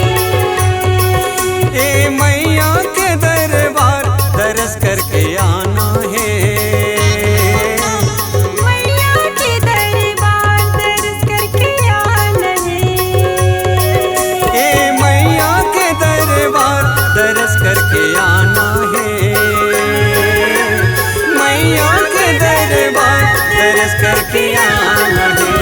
ए मैया के दरबार दर्श करके आना है। मैया के दरबार दर्श करके आना है। ए मैया के दरबार दर्श करके आना है। मैया के दरबार दर्श करके आना है।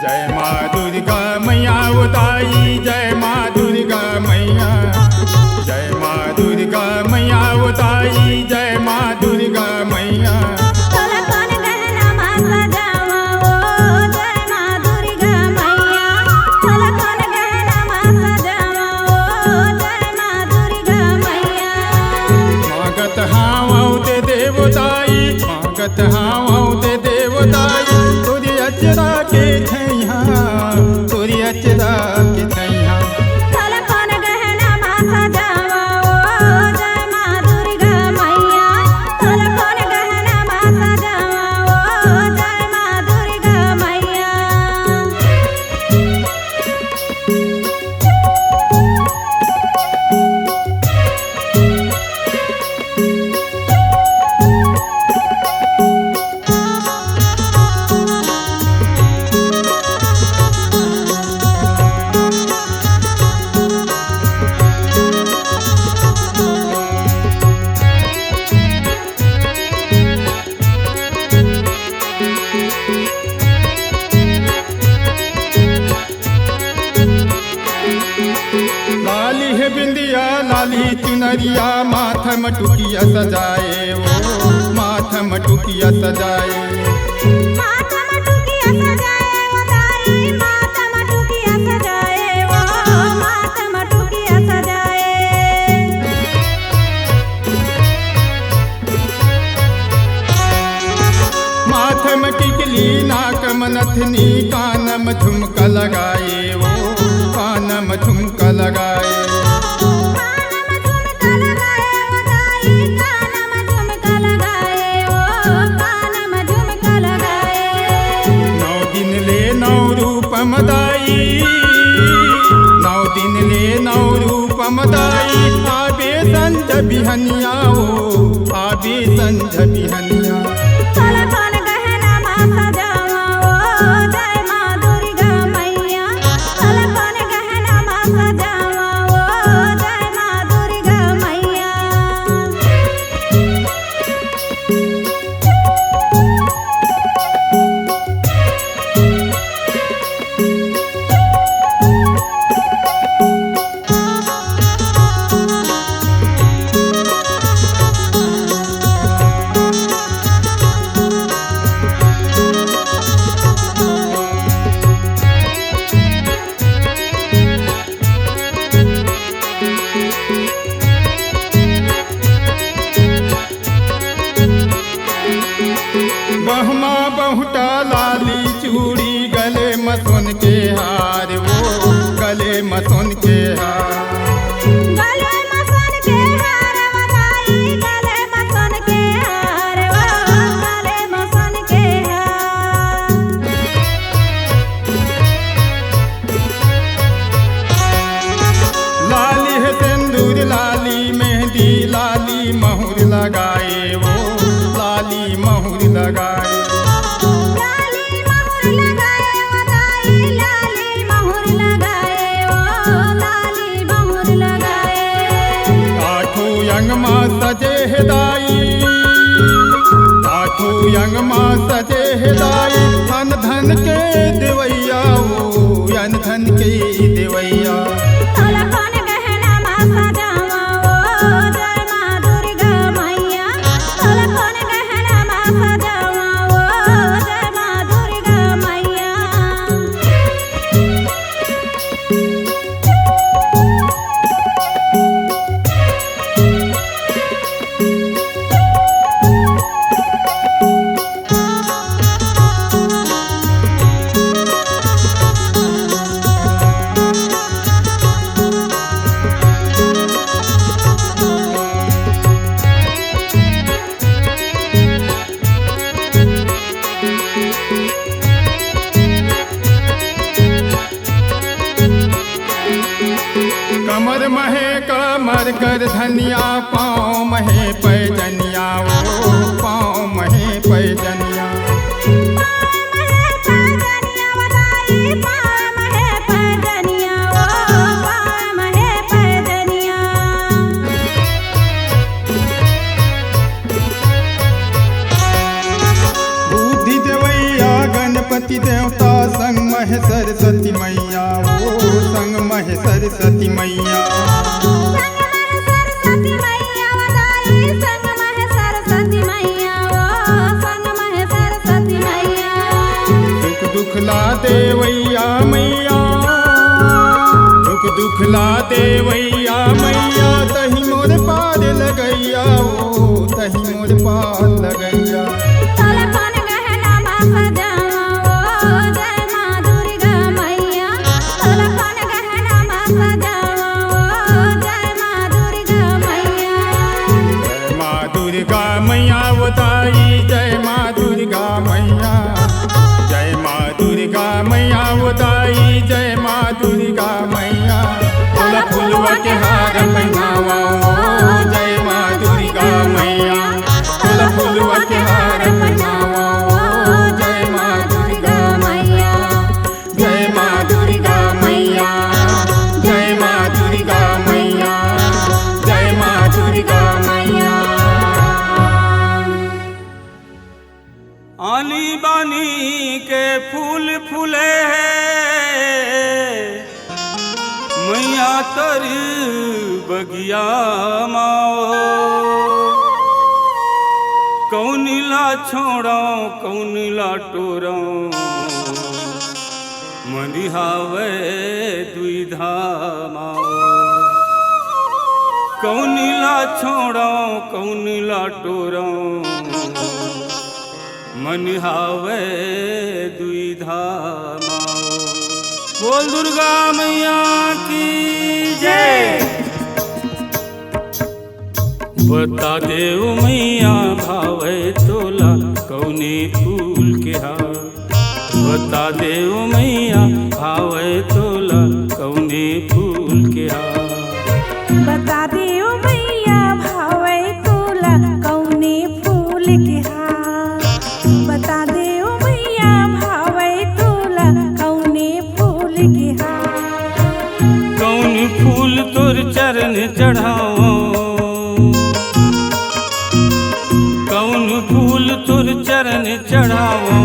जय माँ दुर्गा मैया उदाई, जय माँ दुर्गा मैया। मेहरिया माथ मटुकिया सजाए वो माथ मटुकिया सजाए। माथा मटुकिया सजाए वो दाई माथा मटुकिया सजाए वो माथा मटुकिया सजाए। माथ में टिकली नाक में नथनी कान में झुमका लगाए वो कान में झुमका लगाए। मदाई 9 दिन ले 9 रूप मदाई आबे संझ बिहनिया हो आबे संझ बिहनिया। बहमा बहुटा लाली चूड़ी गले मसोन के हार वो गले मसोन के हार। गले मसन के हार बताई गले मसन के हार वो गले मसन के हार। लाली है सिंदूर लाली मेहंदी लाली महुर लगाए वो लाली महुर लगाए। लाली महुर लगाए वो दाई लाली महुर लगाए वो लाली महुर लगाए। आठों यंग माँ सजे हिदाई आठों यंग माँ सजे हिदाई अन धन के देवैया वो अन धन के देवैया। तोला कौन गहना मा सजावा वो जय माँ दुर्गा मैया। तोला कौन गहना मा सजावा वो जय माँ दुर्गा मैया। कमर महे कमर कर धनिया पाँव महे पैजनिया वो पाँव महे पैजनिया। पैजनिया बताई पाँव महे पैजनिया वो पाँव महे पैजनिया। बुद्धि देवैया गणपति देवता संग महे सरस्वती मैया वो संग महे सरस्वती मैया। संग महे सरस्वती मैया बताई संग महे सरस्वती मैया वो संग महे सरस्वती मैया। दुख दुख ला देवैया मैया दुख दुख ला देवैया मैया तही मोर पार लगैया वो तही मोर पार लगैया। तोला कौन गहना मा सजावा वो जय माँ दुर्गा मैया। तोला कौन गहना मा सजावा वो जय माँ दुर्गा मैया। जय माँ दुर्गा मैया बताई जय माँ दुर्गा मैया जय माँ दुर्गा मैया बताई जय माँ दुर्गा मैया। फूल फूलवा के हार पहनावा ओ जय माँ दुर्गा मैया फूल फूलवा के हार पहनावा ओ जय माँ दुर्गा मैया जय माँ दुर्गा मैया जय माँ दुर्गा मैया जय माँ दुर्गा मैया। आनी बानी के फूल फूले है मैया तर बगिया मा छोड़ो कौन ला टोरो मनिहावे दुविधा माओ कौन ला छोड़ो कौन ला टोरो मनिहावे दुविधा माओ। बोल दुर्गा मैया की जय। बता देव मैया भावे तोला कौने फूल के हार। बता देव मैया भावे तोला कौने फूल के हार। बता दियो मैया भावे तोला कौने फूल के हार। बता दियो मैया भावे तोला कौने फूल के हार। कौन फूल तोर चरण चढ़ाओ कौन फूल तोर चरण चढ़ाओ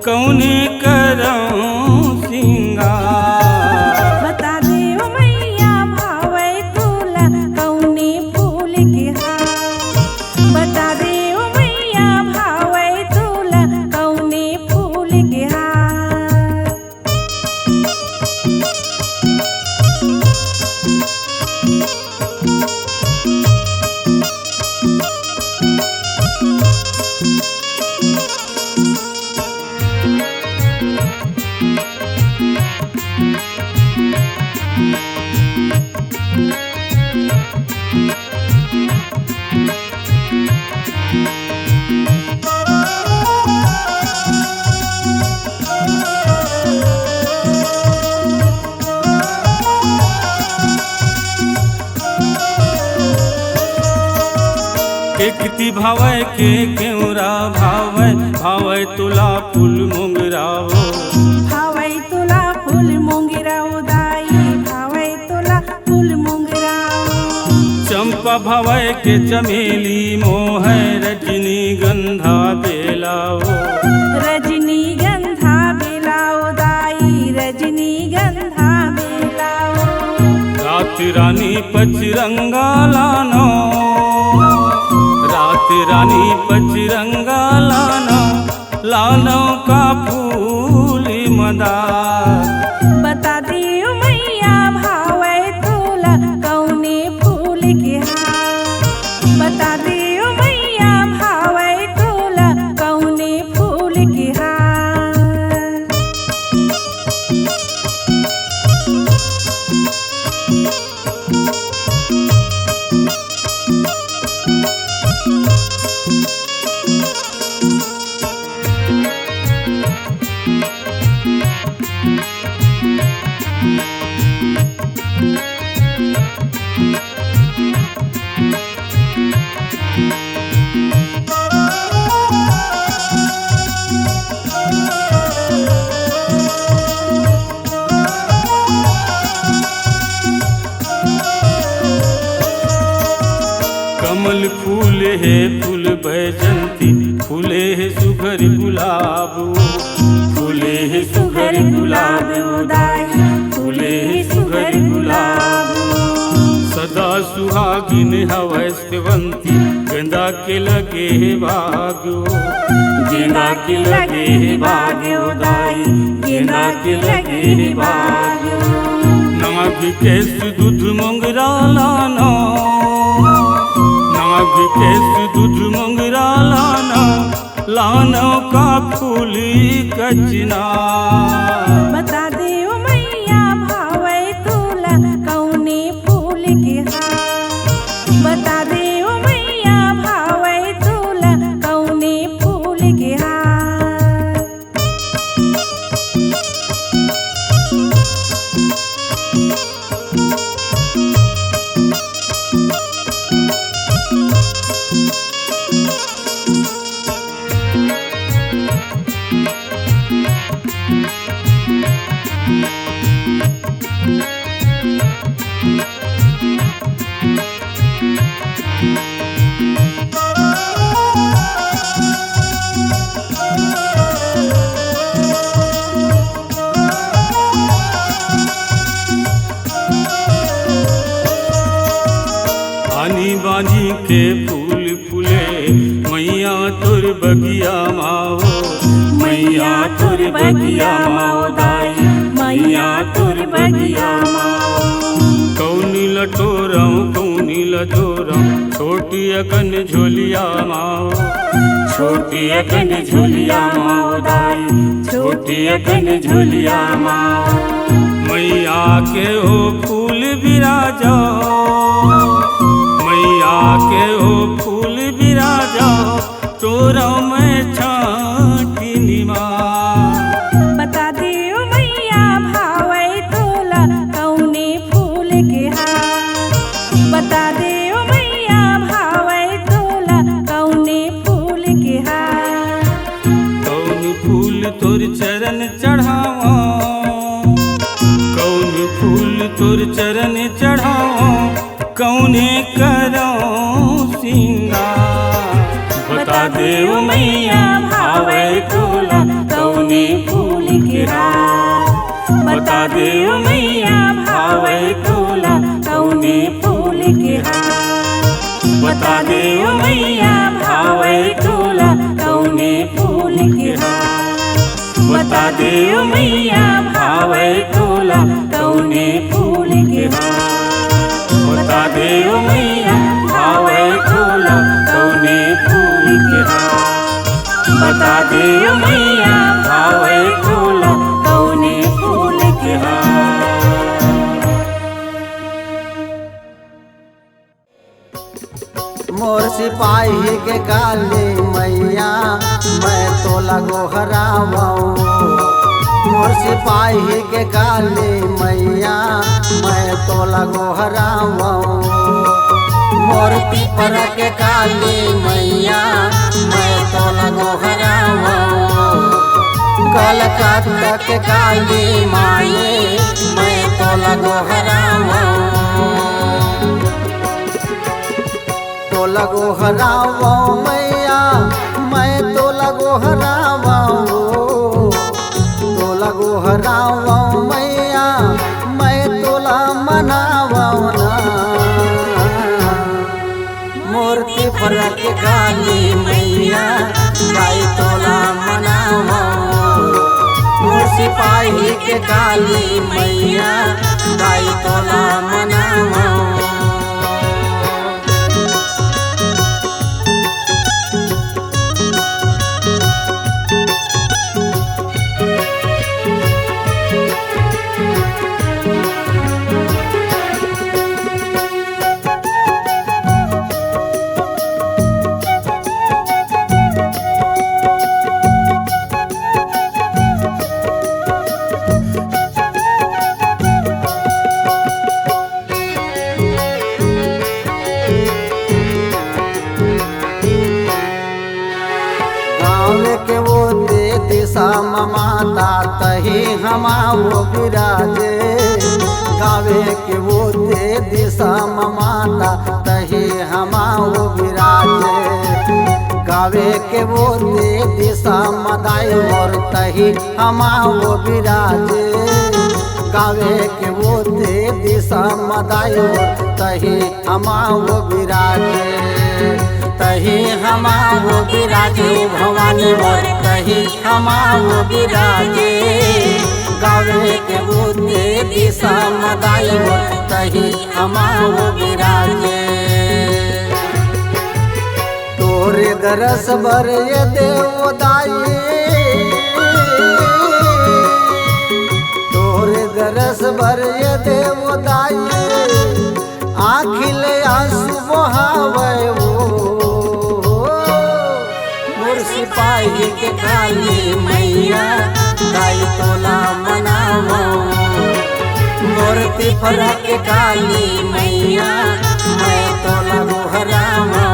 कौने करऊं सिंगार। बता दियो मैया भावे तोला कौने फूल के हार। बता दियो मैया भावे तोला कौने फूल के हार। एकती भावे के केवरा भावे भावे तुला फूल मोंगराओ भावे तोला फूल मोंगरा उदाई भावे तोला फूल मोंगरा। चंपा भावे के चमेली मोह रजनी गंधा बेलाओ रजनी गंधा बेलाओ दाई रजनी गंधा बेलाओ। रात रानी पचरंगा लानो रात रानी पचरंगा लानो लानो का फूल मदार। बता दियो मैया भावे तोला कौने फूल के हार। बता दियो मैया भावे तोला कौने फूल के हार। कमल फूल है फूल बैजंती फूले है सुघर गुलाब फूले है सुघर गुलाब उदाई फूले है सुघर गुलाब। सदा सुहागिन हवैस्तवंती गेंदा के लगे है भाग्यो गेंदा के लगे है भाग्यो दाई गेंदा के लगे है भाग्यो। नाग केस दूध मोंगरा लाना नाग केस दूध मोंगरा लाना लानो का फूली कचना। बता दियो मैया भावे तोला कौने फूल के हार। बता दियो मैया भावे तोला कौने फूल के हार। बानी बानी के फूल फूले मैया तोर बगिया माओ मैया तोर बगिया माओ दाई मैया तोर बगिया माओ कौनी लटोरम कौनी लटोरम छोटी अकन झोलिया माओ छोटी अकन झोलिया माओ दाई छोटी अकन झोलिया माओ मैया के हो फूल बिराजा मैया के हो फूल बिराजा तोरा में छाटी निमा बता दियो मैया भावे तोला कौने फूल के हार बता दियो मैया भावे तोला कौने फूल के हार कौन फूल तोर चरण चढ़ावा कौन फूल तोर चरण चढ़ावा कौने करो सिंगार बता देव मैया भावे तोला कौने फूल के हार बता देव मैया भावे तोला कौने फूल के हार बता देव मैया भावे तोला कौने फूल के हार बता देव मैया भावे तोला कौने फूल के हार बता देव मैया भावे तोला कौने फूल के हार बता देव मैया भावे तोला कौने फूल के हार मोर सिपाही के काली मैया मैं तो लगो हरावाऊं मोर सिपाही के काली मैया मैं तो लगो हरावाऊं मोर पीपर के काली मैया मैं तो लगो हरावाऊं कलकत्ता के काली माई मैं तो लगो हरावाऊं तो लगो हरावा मैया मैं तो लगो हरावा तो लगो हरावा मैया मैं तोला मनावा मूर्ति पर के काली मैया गाय तोला मनावा मोर सिपाही के काली मैया गाय तोला मनावा माता तही हमाओ विराजे गावे के वो दे दिशा माता तही हमाओ विराजे गावे के वो दे दिशा मदाई और तही हमाओ विराजे गावे के वो दे दिशा मदाई और तही हमाओ विराजे तही हमाओ विराजे भवानी और तही हमाओ विराजे गावे के बुद्धे दिशा मदाई और तही हमाओ विराजे तोरे दरस बर ये देवदाई तोरे दरस बर ये देवदाई आखिल आंसू बहावे वो सिपाही के काली मैया गाय तोला मनावो मूर्ति फरक के काली मैया मैं तोला गोहरावो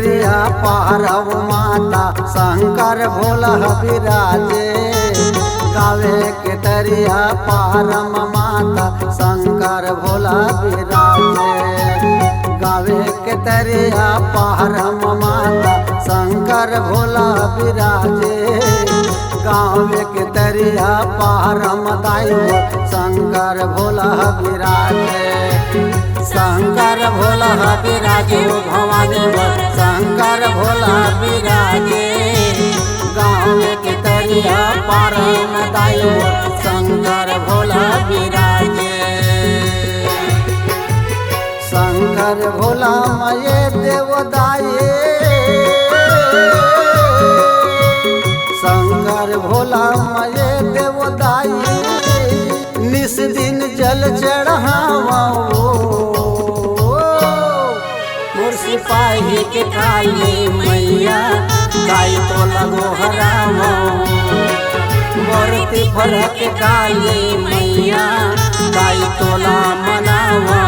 तरिया पारव माता शंकर भोला विराजे गावे के तरिया पारम माता शंकर भोला विराजे गावे के तरिया पारम माता शंकर भोला विराजे गावे के तरिया पारम दाई शंकर भोला विराजे शंकर भोला विराजे भवानी शंकर भोला विराजे गाँव के तरिया पारम दाई शंकर भोला विराजे शंकर भोला मये देवदाये शंकर भोला मये देवदाये निस दिन जल चढ़ावा सिपाही के काली मैया गाय तो लगो हरामो मूर्ति फल के काली मैया गाय तो ला मनावो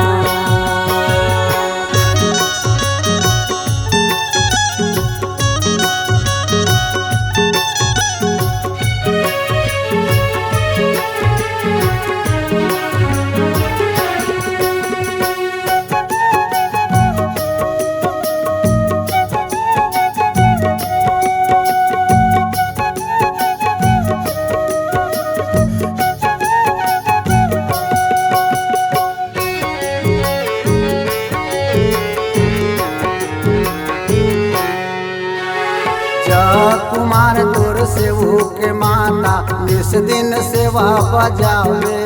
कुमार तोर सेवू के माता निस दिन सेवा बजावे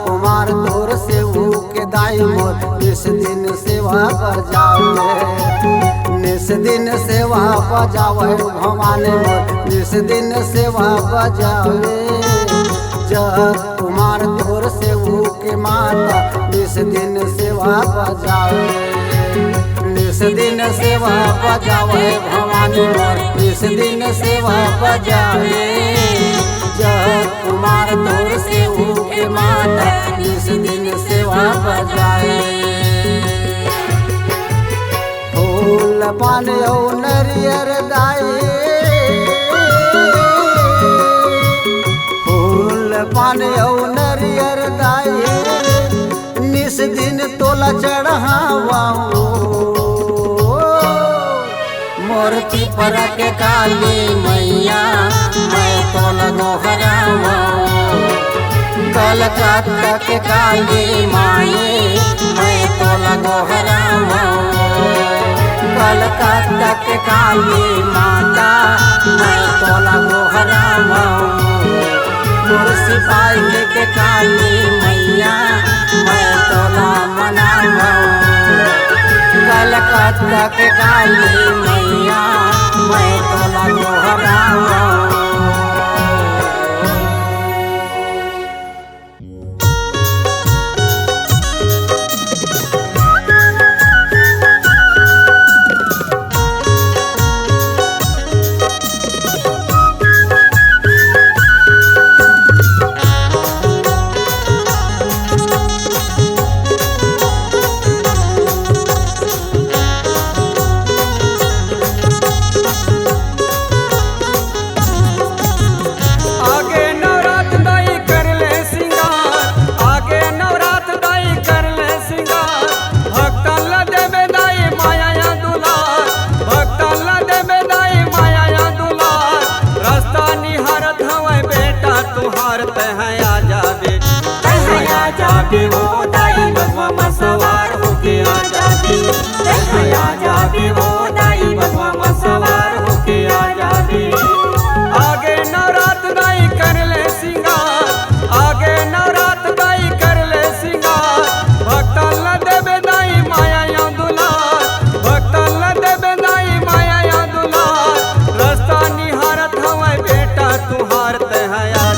कुमार तोर सेवू के दाई मोर निस दिन सेवा बजावे निस दिन सेवा बजावे भवानी मोर निस दिन सेवा बजावे कुमार तोर सेवू के माता निस दिन सेवा बजावे निस दिन सेवा बजावे भवानी मोर निस दिन सेवा बजावे कुमार तोर सेवू के माता निस दिन सेवा बजावे फूल पान नरियर दाई फूल पान नरियर दाई निस दिन तोला चढ़ावा मूर्ति पर के काली मैया मैं तो लगो हरावा कलकत्ता के काली माई मैं तो लगो हरावा कलकत्ता के काली माता मैं तो लगो हरावा सिपाही के काली मैया मैं तो ला मनावा कलकत्ता के काली मैया मैं तो लगो हरावा वो दाई बगवा में सवार होके आ जाबी आ जाबी वो दाई बगवा में सवार होके आ जाबी आगे नवरात दाई कर ले सिंगार आगे नवरात दाई कर ले सिंगार भक्तल न देबे दाई माया या दुलार भक्तल न देबे दाई माया या दुलार रास्ता निहारत हवे बेटा तुहार ते है आ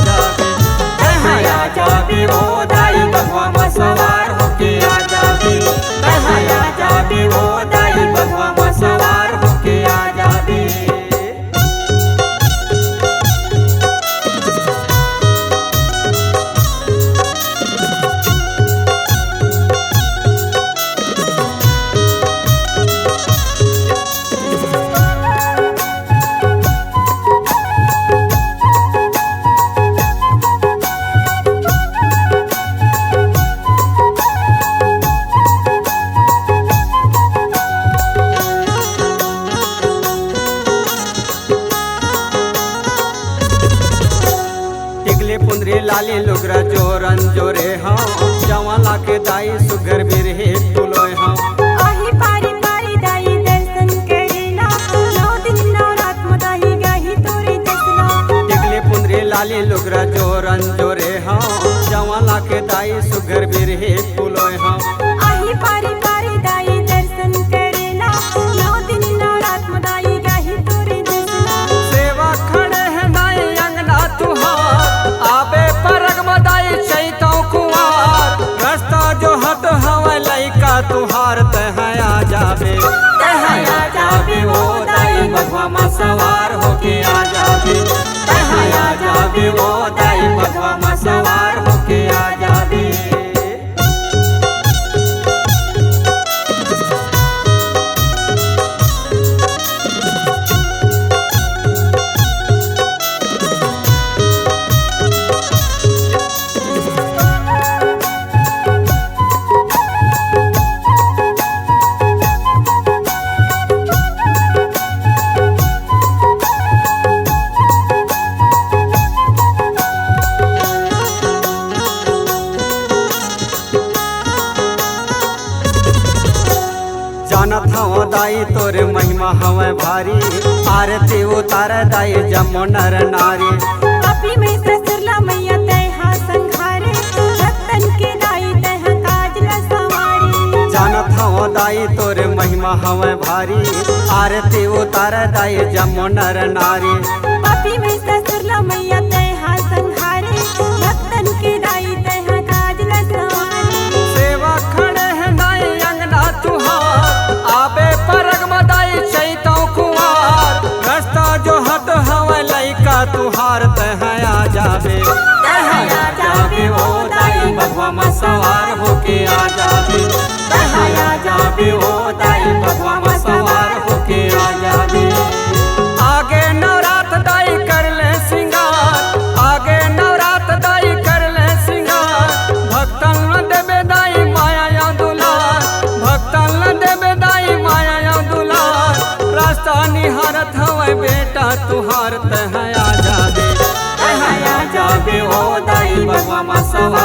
जाबी वो दाई बगवा में पुंदरी लाली लुगरा जोरन जोरे हाँ जवाला के दाई सुगर बिरहे तुलोय हाँ आही पारी पारी दाई दर्शन करेला 9 दिन नवरात मदाई गाही तोरे दसना टिकली पुंदरी लाली लुगरा जोरन जोरे हाँ जवाला के दाई सुगर बिरहे तुलोय हाँ आही पारी पारी दाई दर्शन करेला 9 दिन नवरात मदाई गाही तोरे दसना सेवा खड़े है दाई अंगना तुहार आबे परग मदाई चैतौ कुवार रास्ता जो हत हवा लइका तुहार तहया जाबे तहया जाबे वो दाई बधवा मा सवार होके आ जाबे तहया जाबे वो दाई बधवा मा सवार होके आ जाबे जानत हवा दाई तोरे महिमा हवा भारी आरती उतार दाई जमो नर नारी पापी में ससुरला मैया तैहा संघारे भक्तन के दाई तैहा काज ला सवारी जानत हवा दाई तोरे महिमा हवा भारी आरती उतार दाई जमो नर नारी पापी में ससुरला मैया तैहा संघारे भक्तन के दाई तैहा काज ला सवारी सेवा खड़े है दाई अंगना तुहार आबे परग मदाई चैतौ कुवार रास्ता जो हत हवा लइका तुहार तहया जाबे तहया जाबे ओ दाई बधवा मा सवार होके आ जाबे तहया जाबे ओ दाई बधवा मा सवार होके आ जाबे आगे नवरात दाई कर ले सिंगार आगे नवरात दाई कर ले सिंगार भक्तन न देबे दाई माया या दुलार भक्तन न देबे दाई माया या दुलार रास्ता निहारत हवे बेटा तुहार तहया जाबे तहया जाबे ओ दाई बधवा मा सवार